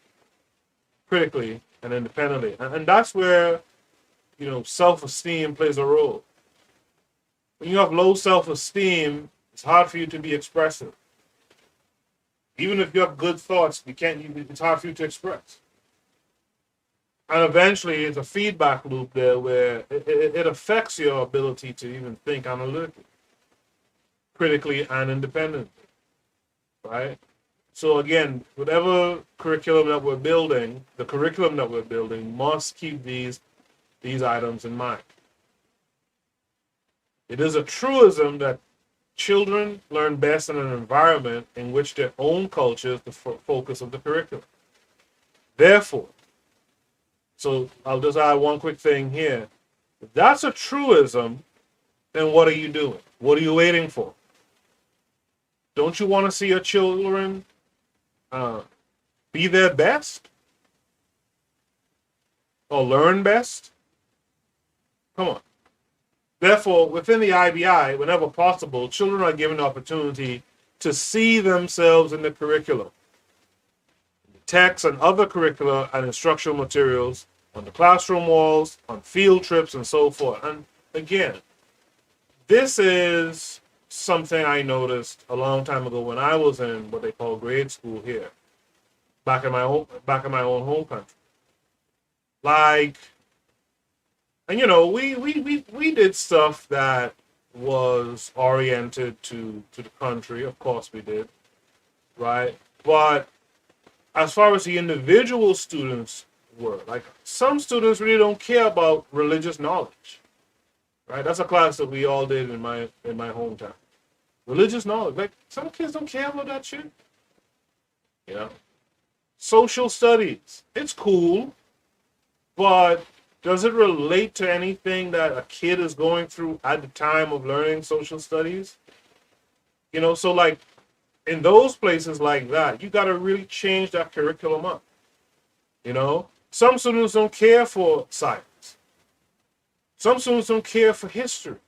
critically, and independently. And that's where, self-esteem plays a role. When you have low self-esteem, it's hard for you to be expressive. Even if you have good thoughts, it's hard for you to express. And eventually, it's a feedback loop there where it affects your ability to even think analytically, critically, and independently, right? So again, whatever curriculum that we're building, the curriculum that we're building must keep these items in mind. It is a truism that children learn best in an environment in which their own culture is the focus of the curriculum. Therefore, so I'll just add one quick thing here. If that's a truism, then what are you doing? What are you waiting for? Don't you want to see your children be their best? Or learn best? Come on. Therefore, within the IBI, whenever possible, children are given the opportunity to see themselves in the curriculum, texts and other curricular and instructional materials, on the classroom walls, on field trips, and so forth. And again, this is something I noticed a long time ago when I was in what they call grade school here, back in my own home country. And we did stuff that was oriented to the country. Of course we did, right? But as far as the individual students were, like some students really don't care about religious knowledge, right? That's a class that we all did in my hometown. Religious knowledge, like some kids don't care about that shit. Social studies, it's cool, but does it relate to anything that a kid is going through at the time of learning social studies? So like in those places like that, you got to really change that curriculum up. Some students don't care for science. Some students don't care for history.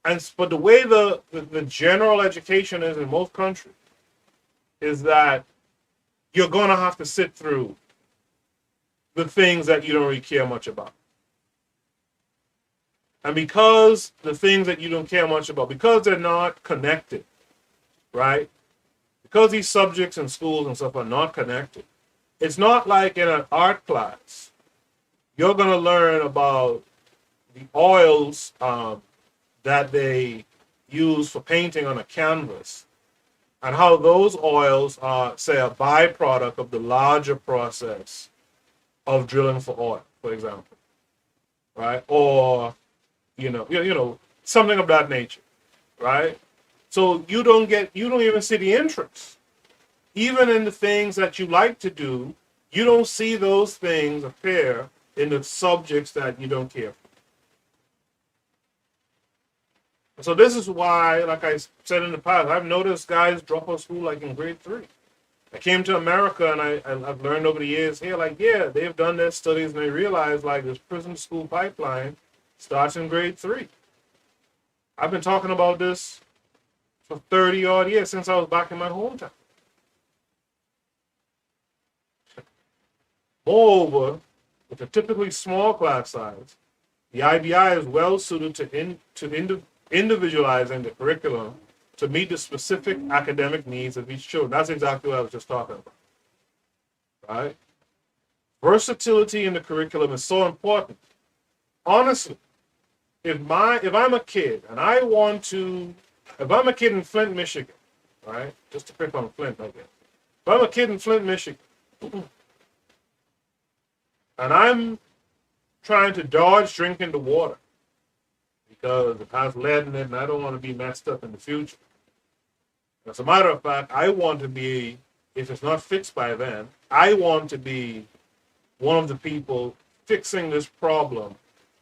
But the way the general education is in most countries is that you're going to have to sit through the things that you don't really care much about. And because the things that you don't care much about, because they're not connected, right? Because these subjects in schools and stuff are not connected. It's not like in an art class, you're going to learn about the oils that they use for painting on a canvas and how those oils are, say, a byproduct of the larger process of drilling for oil, for example, right? Or, something of that nature, right? So you don't even see the interest. Even in the things that you like to do, you don't see those things appear in the subjects that you don't care for. So this is why, like I said in the past, I've noticed guys drop out of school like in grade 3. I came to America and I've learned over the years here, they've done their studies and they realize this prison school pipeline starts in grade 3. I've been talking about this for 30 odd years since I was back in my hometown. Moreover, with a typically small class size, the IBI is well suited to individualizing the curriculum to meet the specific academic needs of each child. That's exactly what I was just talking about, right? Versatility in the curriculum is so important. Honestly, if I'm a kid and if I'm a kid in Flint, Michigan, right? Just to pick on Flint, I guess. If I'm a kid in Flint, Michigan, And I'm trying to dodge drinking the water because it has lead in it and I don't want to be messed up in the future. As a matter of fact, I want to be, if it's not fixed by then, I want to be one of the people fixing this problem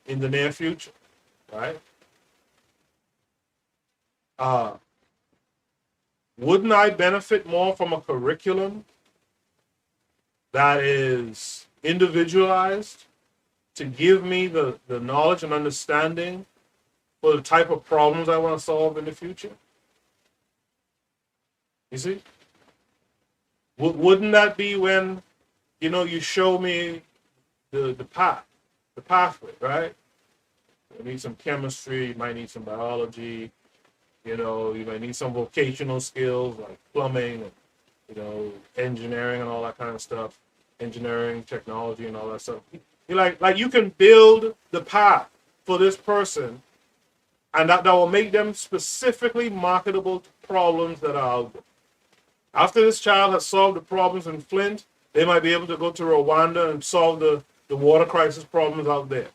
in the near future, right? Wouldn't I benefit more from a curriculum that is individualized to give me the knowledge and understanding for the type of problems I want to solve in the future? You see? Wouldn't that be when, you show me the pathway, right? You need some chemistry, you might need some biology, you might need some vocational skills like plumbing, and, engineering and all that kind of stuff, engineering, technology and all that stuff. You like you can build the path for this person, and that will make them specifically marketable to problems that are out there. After this child has solved the problems in Flint, they might be able to go to Rwanda and solve the water crisis problems out there.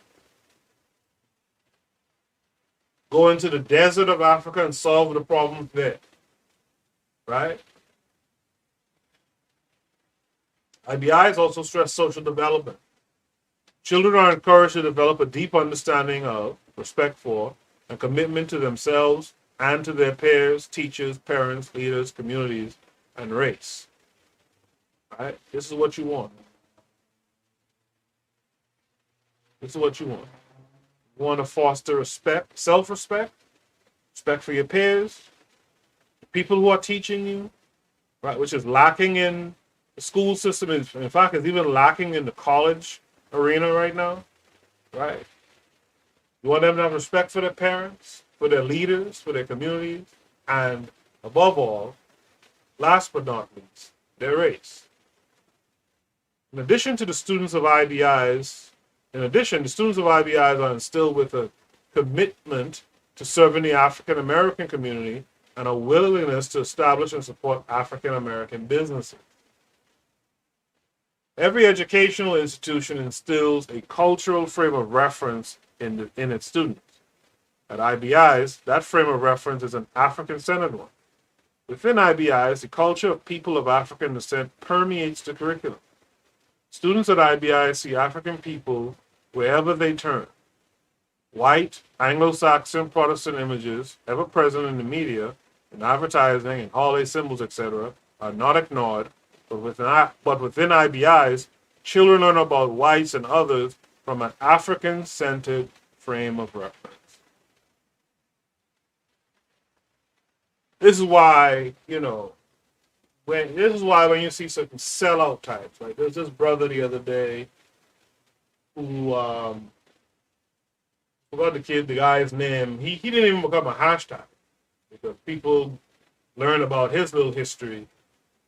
Go into the desert of Africa and solve the problems there. Right? IBIs also stress social development. Children are encouraged to develop a deep understanding of, respect for, and commitment to themselves and to their peers, teachers, parents, leaders, communities, and race. Right? This is what you want. This is what you want. You want to foster respect, self-respect, respect for your peers, the people who are teaching you, right? Which is lacking in the school system. In fact, it's even lacking in the college arena right now, right? You want them to have respect for their parents, for their leaders, for their communities, and above all, last but not least, their race. In addition, the students of IBIs are instilled with a commitment to serving the African American community and a willingness to establish and support African American businesses. Every educational institution instills a cultural frame of reference in its students. At IBIs, that frame of reference is an African-centered one. Within IBIs, the culture of people of African descent permeates the curriculum. Students at IBIs see African people wherever they turn. White, Anglo-Saxon, Protestant images, ever present in the media, in advertising, and holiday symbols, etc., are not ignored, but within IBIs, children learn about whites and others from an African-centered frame of reference. This is why, when you see certain sellout types, like there's this brother the other day who forgot the guy's name. He didn't even become a hashtag because people learn about his little history.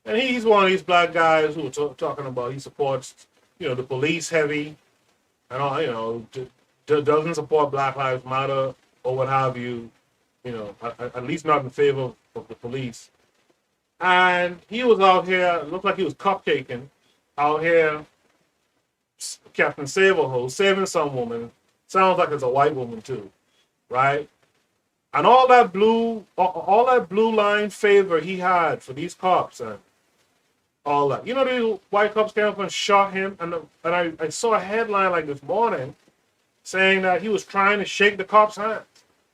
And he's one of these black guys who are talking about he supports, the police heavy and all, doesn't support Black Lives Matter or what have you, at least not in favor of the police. And he was out here, it looked like he was cupcaking, out here, Captain Save-A-Ho, saving some woman. Sounds like it's a white woman too, right? And all that blue line favor he had for these cops and all that. These white cops came up and shot him, and I saw a headline like this morning saying that he was trying to shake the cops' hands.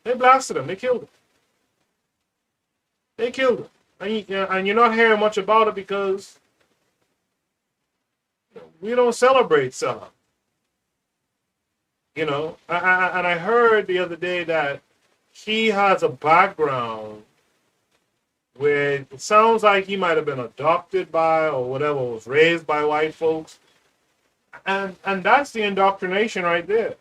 They blasted him. They killed him. And you're not hearing much about it because we don't celebrate sellout. And I heard the other day that he has a background where it sounds like he might have been adopted by or whatever, was raised by white folks. And that's the indoctrination right there.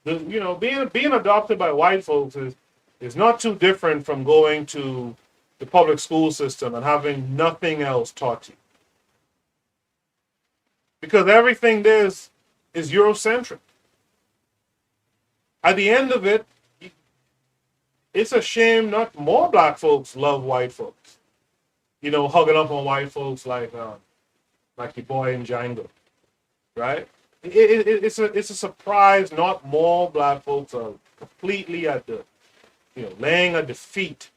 Being adopted by white folks is not too different from going to the public school system and having nothing else taught you. Because everything there is Eurocentric. At the end of it, it's a shame not more black folks love white folks. Hugging up on white folks like your boy in Django, right? It's a surprise. Not more black folks are completely at the, laying at the feet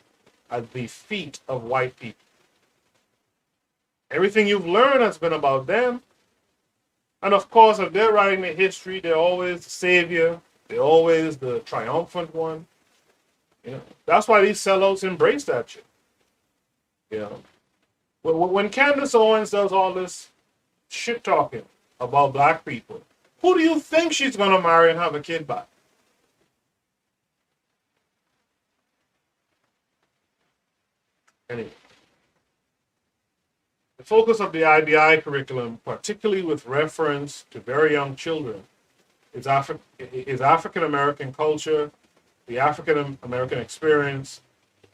of white people. Everything you've learned has been about them. And of course, if they're writing the history, they're always the savior. They're always the triumphant one. That's why these sellouts embrace that shit. When Candace Owens does all this shit talking about black people, who do you think she's gonna marry and have a kid by? Anyway. The focus of the IBI curriculum, particularly with reference to very young children, is African American culture, the African American experience,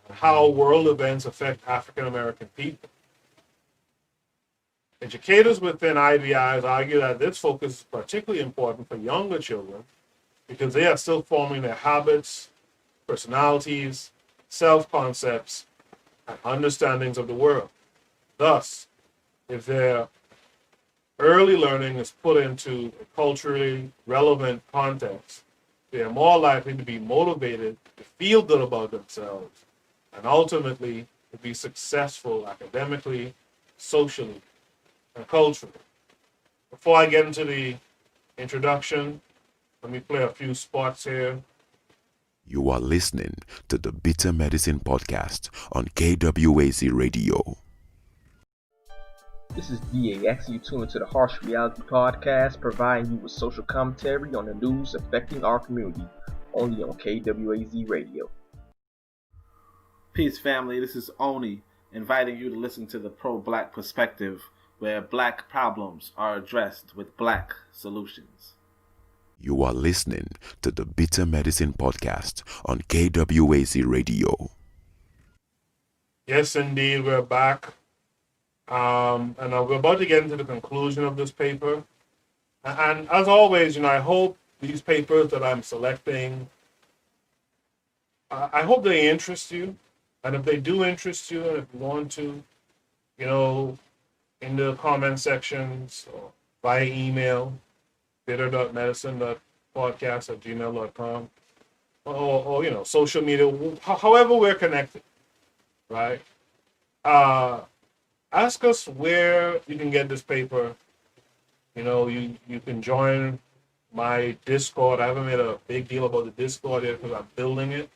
and how world events affect African American people. Educators within IBIs argue that this focus is particularly important for younger children because they are still forming their habits, personalities, self-concepts, and understandings of the world. Thus, if their early learning is put into a culturally relevant context, they are more likely to be motivated to feel good about themselves and ultimately to be successful academically, socially, and culturally. Before I get into the introduction, let me play a few spots here. You are listening to the Bitter Medicine Podcast on KWAZ Radio. This is DAX. You tune into the Harsh Reality Podcast, providing you with social commentary on the news affecting our community, only on KWAZ Radio. Peace, family. This is Oni, inviting you to listen to the pro-black perspective, where black problems are addressed with black solutions. You are listening to the Bitter Medicine Podcast on KWAZ Radio. Yes, indeed, we're back. And we're about to get into the conclusion of this paper. And as always, I hope these papers that I'm selecting, I hope they interest you. And if they do interest you, and if you want to, in the comment sections or via email, bitter.medicine.podcast@gmail.com, or social media, however we're connected, right? Ask us where you can get this paper. You can join my Discord. I haven't made a big deal about the Discord yet because I'm building it.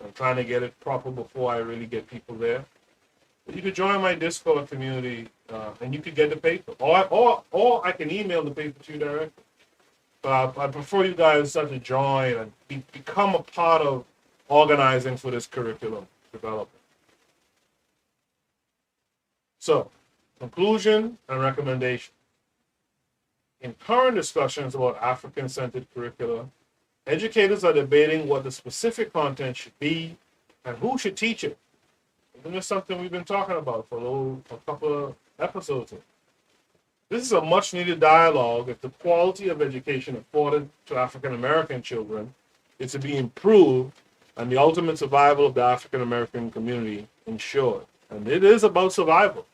I'm trying to get it proper before I really get people there. But you could join my Discord community, and you could get the paper. Or I can email the paper to you directly. But I prefer you guys start to join and become a part of organizing for this curriculum development. So, conclusion and recommendation. In current discussions about African-centered curricula, educators are debating what the specific content should be and who should teach it. And this is something we've been talking about for a couple of episodes here. This is a much-needed dialogue if the quality of education afforded to African-American children is to be improved and the ultimate survival of the African-American community ensured. And it is about survival.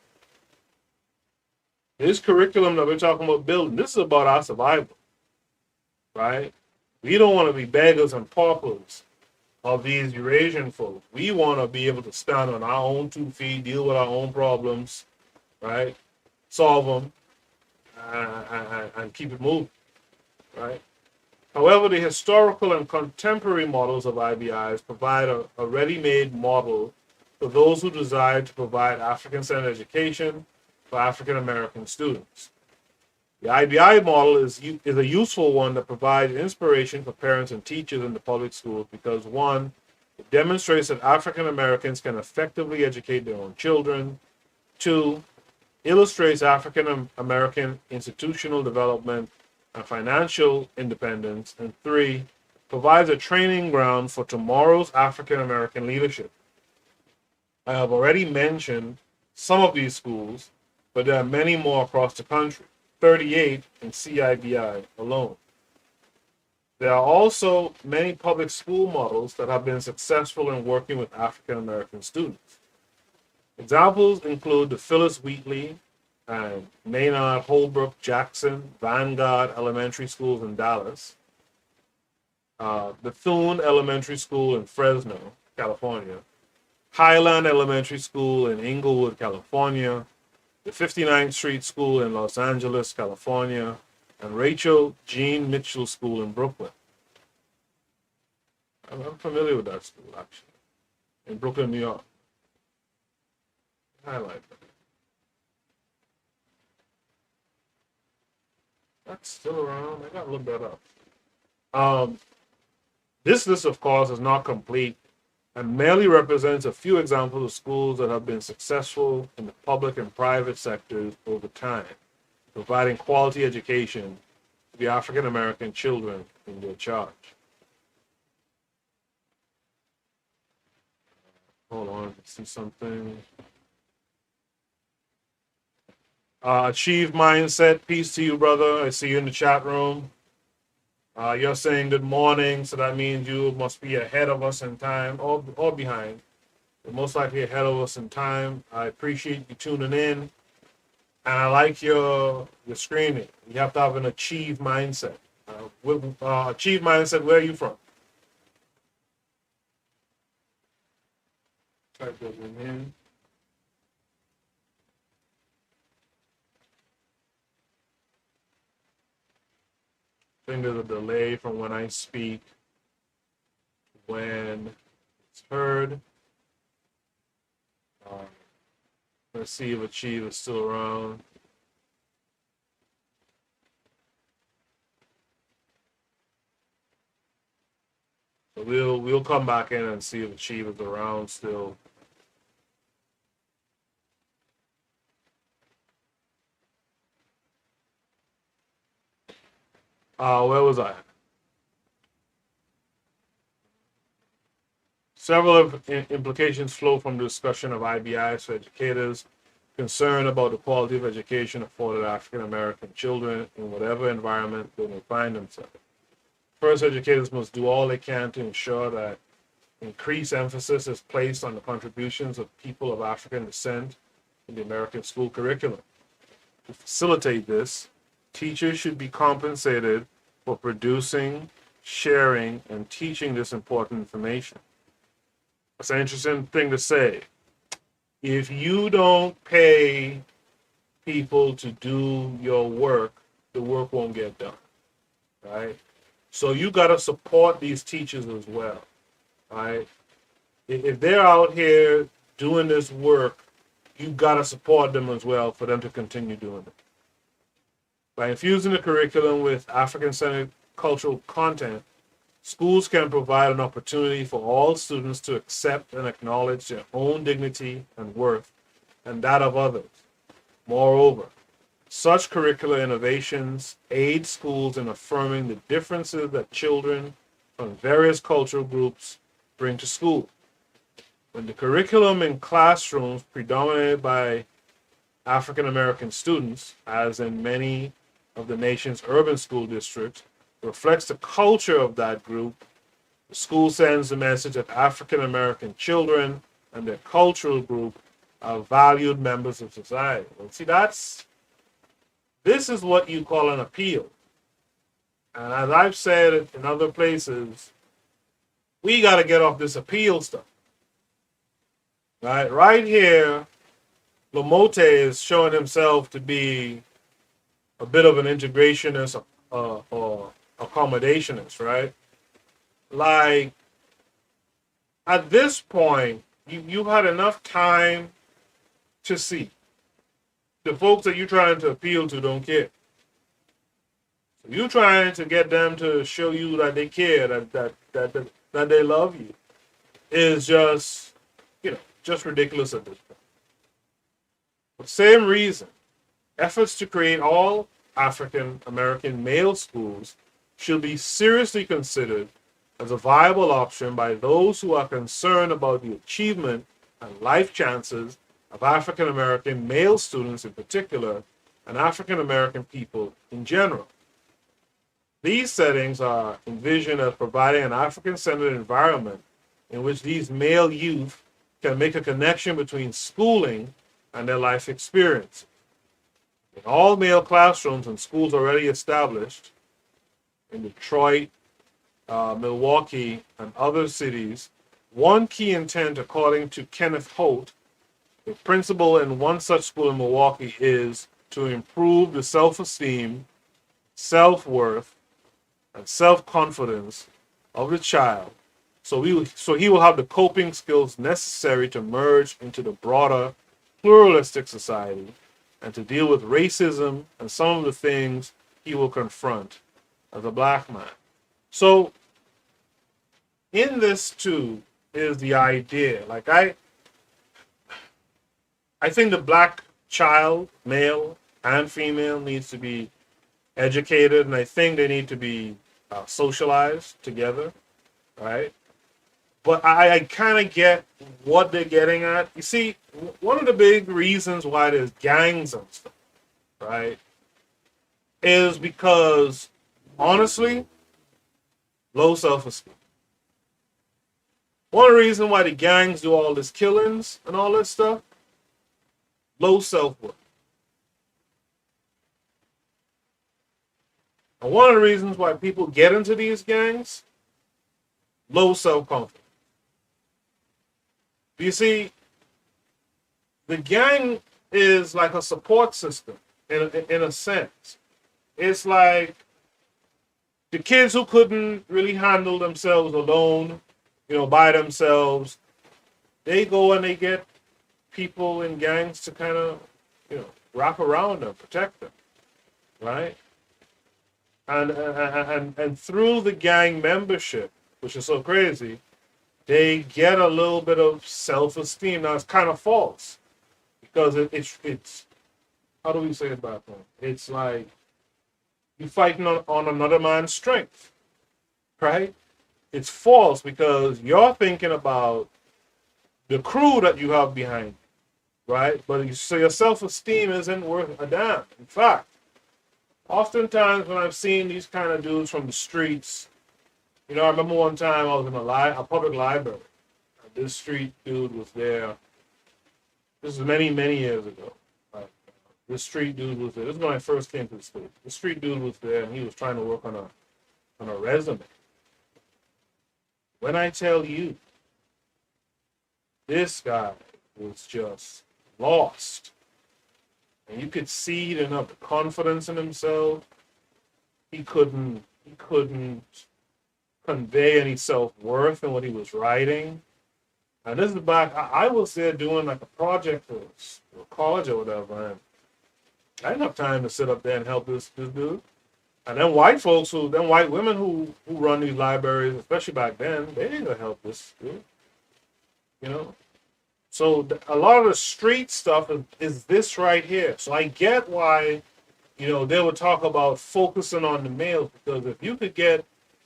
This curriculum that we're talking about building, this is about our survival, right? We don't want to be beggars and paupers of these Eurasian folks. We want to be able to stand on our own 2 feet, deal with our own problems, right? Solve them, and keep it moving, right? However, the historical and contemporary models of IBIs provide a ready-made model for those who desire to provide African-centered education for African American students. The IBI model is a useful one that provides inspiration for parents and teachers in the public schools because, one, it demonstrates that African Americans can effectively educate their own children. 2, illustrates African American institutional development and financial independence. And 3, provides a training ground for tomorrow's African American leadership. I have already mentioned some of these schools, but there are many more across the country, 38 in CIBI alone. There are also many public school models that have been successful in working with African American students. Examples include the Phyllis Wheatley and Maynard, Holbrook, Jackson, Vanguard Elementary Schools in Dallas, Bethune Elementary School in Fresno, California, Highland Elementary School in Inglewood, California, the 59th Street School in Los Angeles, California, and Rachel Jean Mitchell School in Brooklyn. I'm familiar with that school, actually, in Brooklyn, New York. I like that. That's still around. I gotta look that up. This list, of course, is not complete and merely represents a few examples of schools that have been successful in the public and private sectors over time, providing quality education to the African American children in their charge. Hold on, let's see something. Achieve Mindset, peace to you, brother. I see you in the chat room. You're saying good morning, so that means you must be ahead of us in time, or behind. You're most likely ahead of us in time. I appreciate you tuning in, and I like your screening. You have to have an achieve mindset. Achieve mindset, where are you from? Type those in. I think there's a delay from when I speak when it's heard. Let's see if Achieve is still around. So we'll come back in and see if Achieve is around still. Where was I? Several implications flow from the discussion of IBIs for educators concerned about the quality of education afforded African American children in whatever environment they may find themselves. First, educators must do all they can to ensure that increased emphasis is placed on the contributions of people of African descent in the American school curriculum. To facilitate this, teachers should be compensated for producing, sharing, and teaching this important information. That's an interesting thing to say. If you don't pay people to do your work, the work won't get done, right? So you got to support these teachers as well, right? If they're out here doing this work, you got to support them as well for them to continue doing it. By infusing the curriculum with African-centered cultural content, schools can provide an opportunity for all students to accept and acknowledge their own dignity and worth and that of others. Moreover, such curricular innovations aid schools in affirming the differences that children from various cultural groups bring to school. When the curriculum in classrooms predominated by African American students, as in many of the nation's urban school districts, reflects the culture of that group, the school sends the message that African American children and their cultural group are valued members of society. Well, see, this is what you call an appeal. And as I've said in other places, we got to get off this appeal stuff. Right here, Lomotey is showing himself to be a bit of an integrationist or accommodationist, right? Like, at this point, you've had enough time to see. The folks that you're trying to appeal to don't care. So you're trying to get them to show you that they care, that they love you, is just, just ridiculous at this point. For the same reason, efforts to create all African American male schools should be seriously considered as a viable option by those who are concerned about the achievement and life chances of African American male students in particular, and African American people in general. These settings are envisioned as providing an African-centered environment in which these male youth can make a connection between schooling and their life experience. In all male classrooms and schools already established in Detroit, Milwaukee, and other cities, one key intent, according to Kenneth Holt, the principal in one such school in Milwaukee, is to improve the self-esteem, self-worth, and self-confidence of the child, so he will have the coping skills necessary to merge into the broader pluralistic society and to deal with racism and some of the things he will confront as a black man. So in this too is the idea, like I think the black child, male and female, needs to be educated, and I think they need to be socialized together, right? But I kind of get what they're getting at. You see, one of the big reasons why there's gangs and stuff, right, is because, honestly, low self-esteem. One reason why the gangs do all this killings and all this stuff, low self-worth. And one of the reasons why people get into these gangs, low self-confidence. You see, the gang is like a support system in a sense. It's like the kids who couldn't really handle themselves alone, by themselves, they go and they get people in gangs to kind of, wrap around them, protect them, right? And through the gang membership, which is so crazy, they get a little bit of self-esteem. Now it's kind of false because it's how do we say it back then? It's like you're fighting on another man's strength, right? It's false because you're thinking about the crew that you have behind you, right? So your self-esteem isn't worth a damn. In fact, oftentimes when I've seen these kind of dudes from the streets, I remember one time I was in a public library. This street dude was there. This is many, many years ago. Right? This street dude was there. This is when I first came to the state. The street dude was there, and he was trying to work on a resume. When I tell you, this guy was just lost. And you could see he didn't have the confidence in himself. He couldn't convey any self-worth in what he was writing. And this is back, I was there doing like a project for college or whatever, and I didn't have time to sit up there and help this dude. And then white women who run these libraries, especially back then, they ain't gonna help this dude. So a lot of the street stuff is this right here. So I get why, they would talk about focusing on the males, because if you could get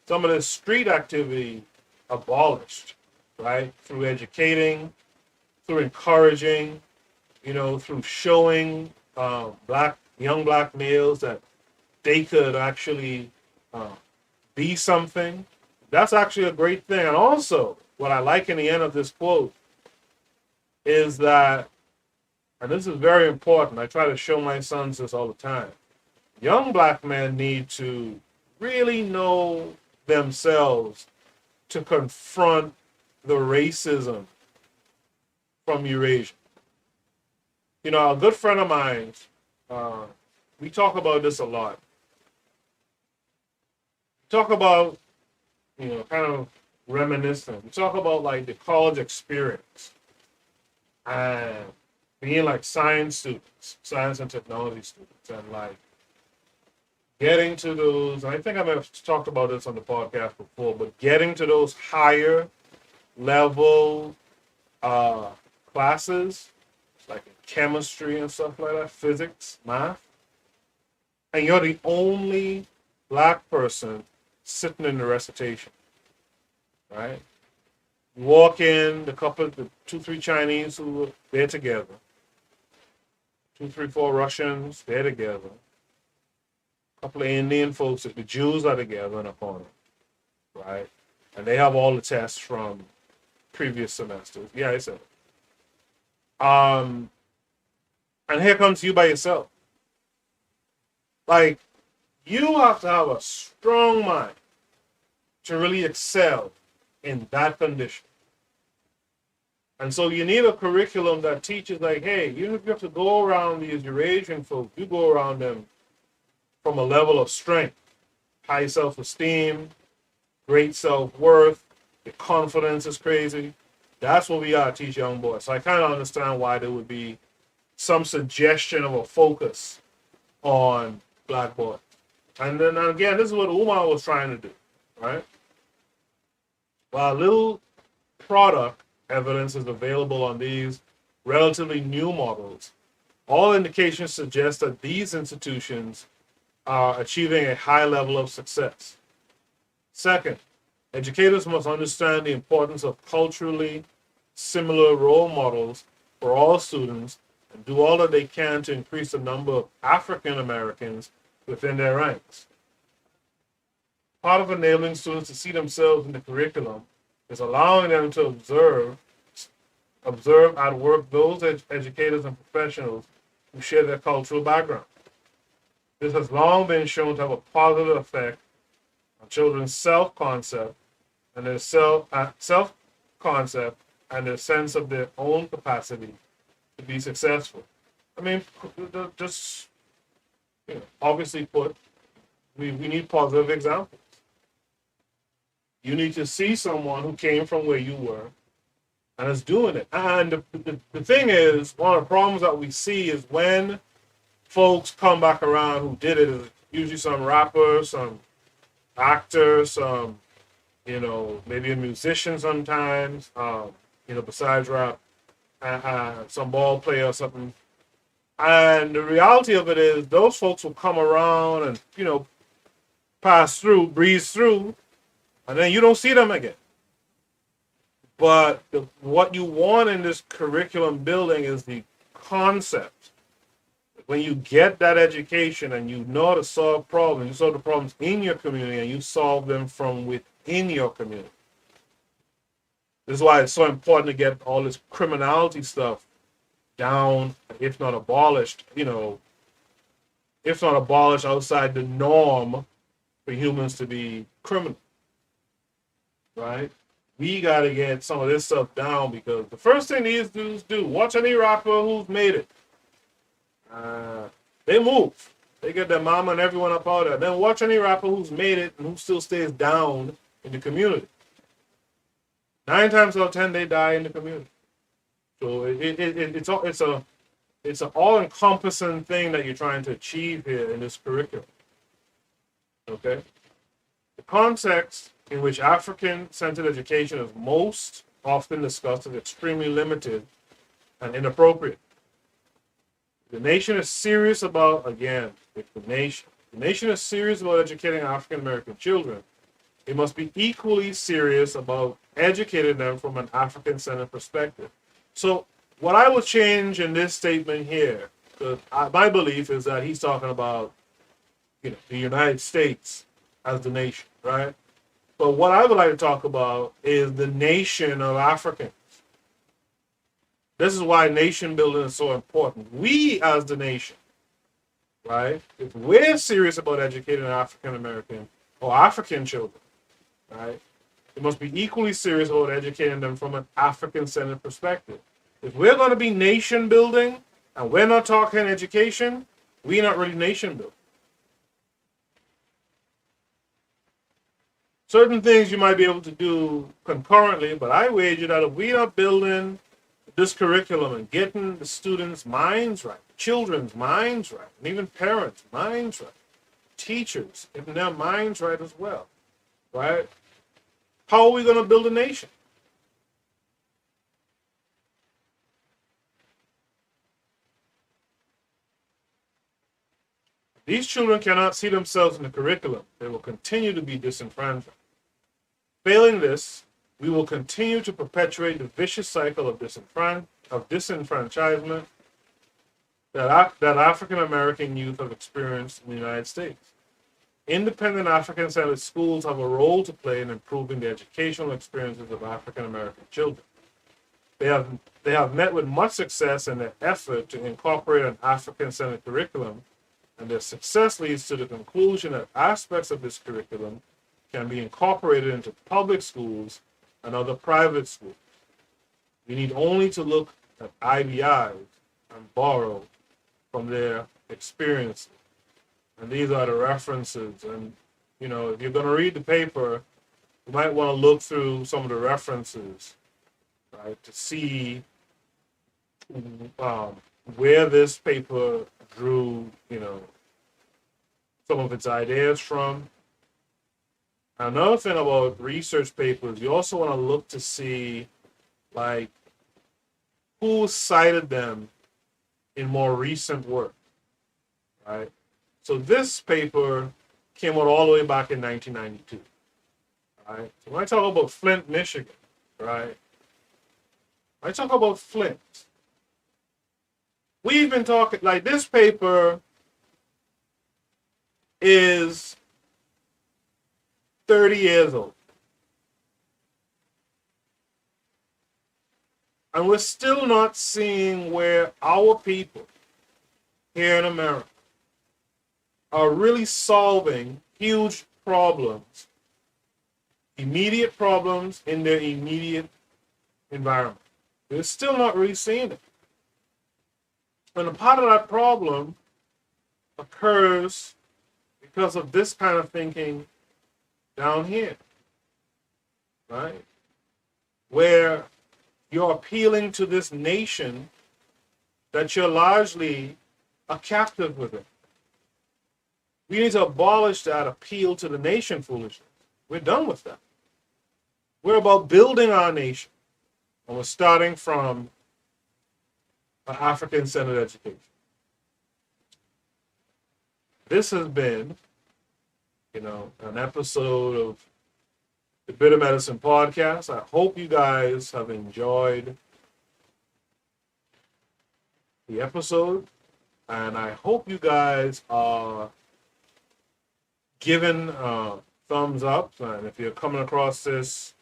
some of this street activity abolished, right, through educating, through encouraging, through showing young black males that they could actually be something, that's actually a great thing. And also, what I like in the end of this quote is that, and this is very important, I try to show my sons this all the time, young black men need to really know themselves to confront the racism from Eurasia. A good friend of mine, we talk about this a lot. We talk about, kind of reminiscing. We talk about like the college experience and being like science students, science and technology students, and like getting to those, and I think I may have talked about this on the podcast before, but getting to those higher level classes, like in chemistry and stuff like that, physics, math, and you're the only black person sitting in the recitation, right? You walk in, the 2-3 Chinese who were there together, 2-3-4 Russians, they're together, a couple of Indian folks, the Jews are together in a corner, right? And they have all the tests from previous semesters. Yeah, I said it. And here comes you by yourself. Like, you have to have a strong mind to really excel in that condition. And so you need a curriculum that teaches, like, hey, you have to go around these Eurasian folks, you go around them from a level of strength, high self-esteem, great self-worth, the confidence is crazy. That's what we gotta teach young boys. So I kind of understand why there would be some suggestion of a focus on black boys. And then again, this is what Umar was trying to do, right? While little product evidence is available on these relatively new models, all indications suggest that these institutions are achieving a high level of success. Second, educators must understand the importance of culturally similar role models for all students and do all that they can to increase the number of African Americans within their ranks. Part of enabling students to see themselves in the curriculum is allowing them to observe at work those educators and professionals who share their cultural background. This has long been shown to have a positive effect on children's self-concept and their self-concept and their sense of their own capacity to be successful. I mean, just obviously put, we need positive examples. You need to see someone who came from where you were and is doing it. And the thing is, one of the problems that we see is when folks come back around who did it, is usually some rapper, some actor, some, maybe a musician sometimes, besides rap, some ball player or something. And the reality of it is those folks will come around and, pass through, breeze through, and then you don't see them again. But what you want in this curriculum building is the concept. When you get that education and you know how to solve problems, you solve the problems in your community and you solve them from within your community. This is why it's so important to get all this criminality stuff down, if not abolished, if not abolished outside the norm for humans to be criminal, right? We got to get some of this stuff down because the first thing these dudes do, watch any rapper who's made it. They move. They get their mama and everyone up out there. Then watch any rapper who's made it and who still stays down in the community. 9 times out of 10, they die in the community. So it's an all-encompassing thing that you're trying to achieve here in this curriculum. Okay? The context in which African-centered education is most often discussed is extremely limited and inappropriate. The nation is serious about, again, the nation is serious about educating African-American children. It must be equally serious about educating them from an African-centered perspective. So what I would change in this statement here, my belief is that he's talking about, the United States as the nation, right? But what I would like to talk about is the nation of Africans. This is why nation building is so important. We as the nation, right? If we're serious about educating African American or African children, right? It must be equally serious about educating them from an African-centered perspective. If we're going to be nation building and we're not talking education, we're not really nation building. Certain things you might be able to do concurrently, but I wager that if we are building this curriculum and getting the students' minds right, children's minds right, and even parents' minds right, teachers getting their minds right as well, right? How are we going to build a nation? These children cannot see themselves in the curriculum. They will continue to be disenfranchised. Failing this, we will continue to perpetuate the vicious cycle of disenfranchisement that African American youth have experienced in the United States. Independent African-centered schools have a role to play in improving the educational experiences of African American children. They have met with much success in their effort to incorporate an African-centered curriculum And their success leads to the conclusion that aspects of this curriculum can be incorporated into public schools and other private schools. We need only to look at IBIs and borrow from their experiences. And these are the references. And, you know, if you're going to read the paper, you might want to look through some of the references, right, to see where this paper drew, you know, some of its ideas from. Another thing about research papers, you also want to look to see, like, who cited them in more recent work, right? So this paper came out all the way back in 1992, right? So when I talk about Flint, Michigan, right? I talk about Flint. We've been talking, like, this paper is 30 years old. And we're still not seeing where our people here in America are really solving huge problems, immediate problems in their immediate environment. We're still not really seeing it. And a part of that problem occurs because of this kind of thinking down here, right? Where you're appealing to this nation that you're largely a captive within. We need to abolish that appeal to the nation foolishness. We're done with that. We're about building our nation. And we're starting from an African-centered education. This has been, you know, an episode of the Bitter Medicine Podcast. I hope you guys have enjoyed the episode, and I hope you guys are giving thumbs up. And if you're coming across this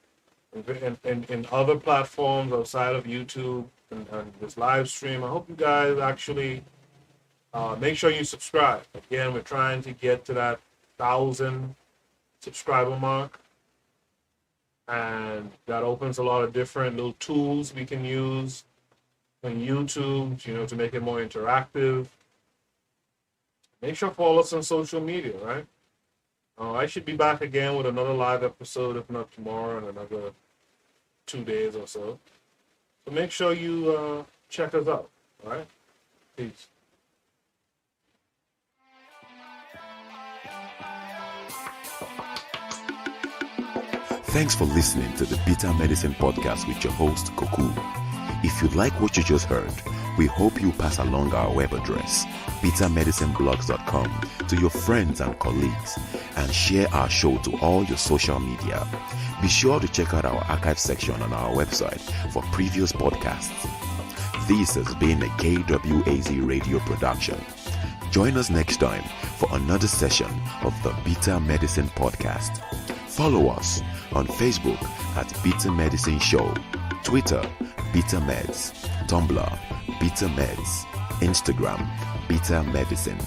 in other platforms outside of YouTube and this live stream, I hope you guys actually make sure you subscribe. Again, we're trying to get to that 1,000 subscriber mark. And that opens a lot of different little tools we can use on YouTube, you know, to make it more interactive. Make sure to follow us on social media, right? I should be back again with another live episode, if not tomorrow, in another 2 days or so. So make sure you check us out, all right? Peace. Thanks for listening to the Bitter Medicine Podcast with your host, Koku. If you like what you just heard, we hope you pass along our web address, bittermedicineblogs.com, to your friends and colleagues, and share our show to all your social media. Be sure to check out our archive section on our website for previous podcasts. This has been a KWAZ radio production. Join us next time for another session of the Bitter Medicine Podcast. Follow us on Facebook at Bitter Medicine Show, Twitter, Bitter Meds, Tumblr, Bitter Meds, Instagram, Bitter Medicine.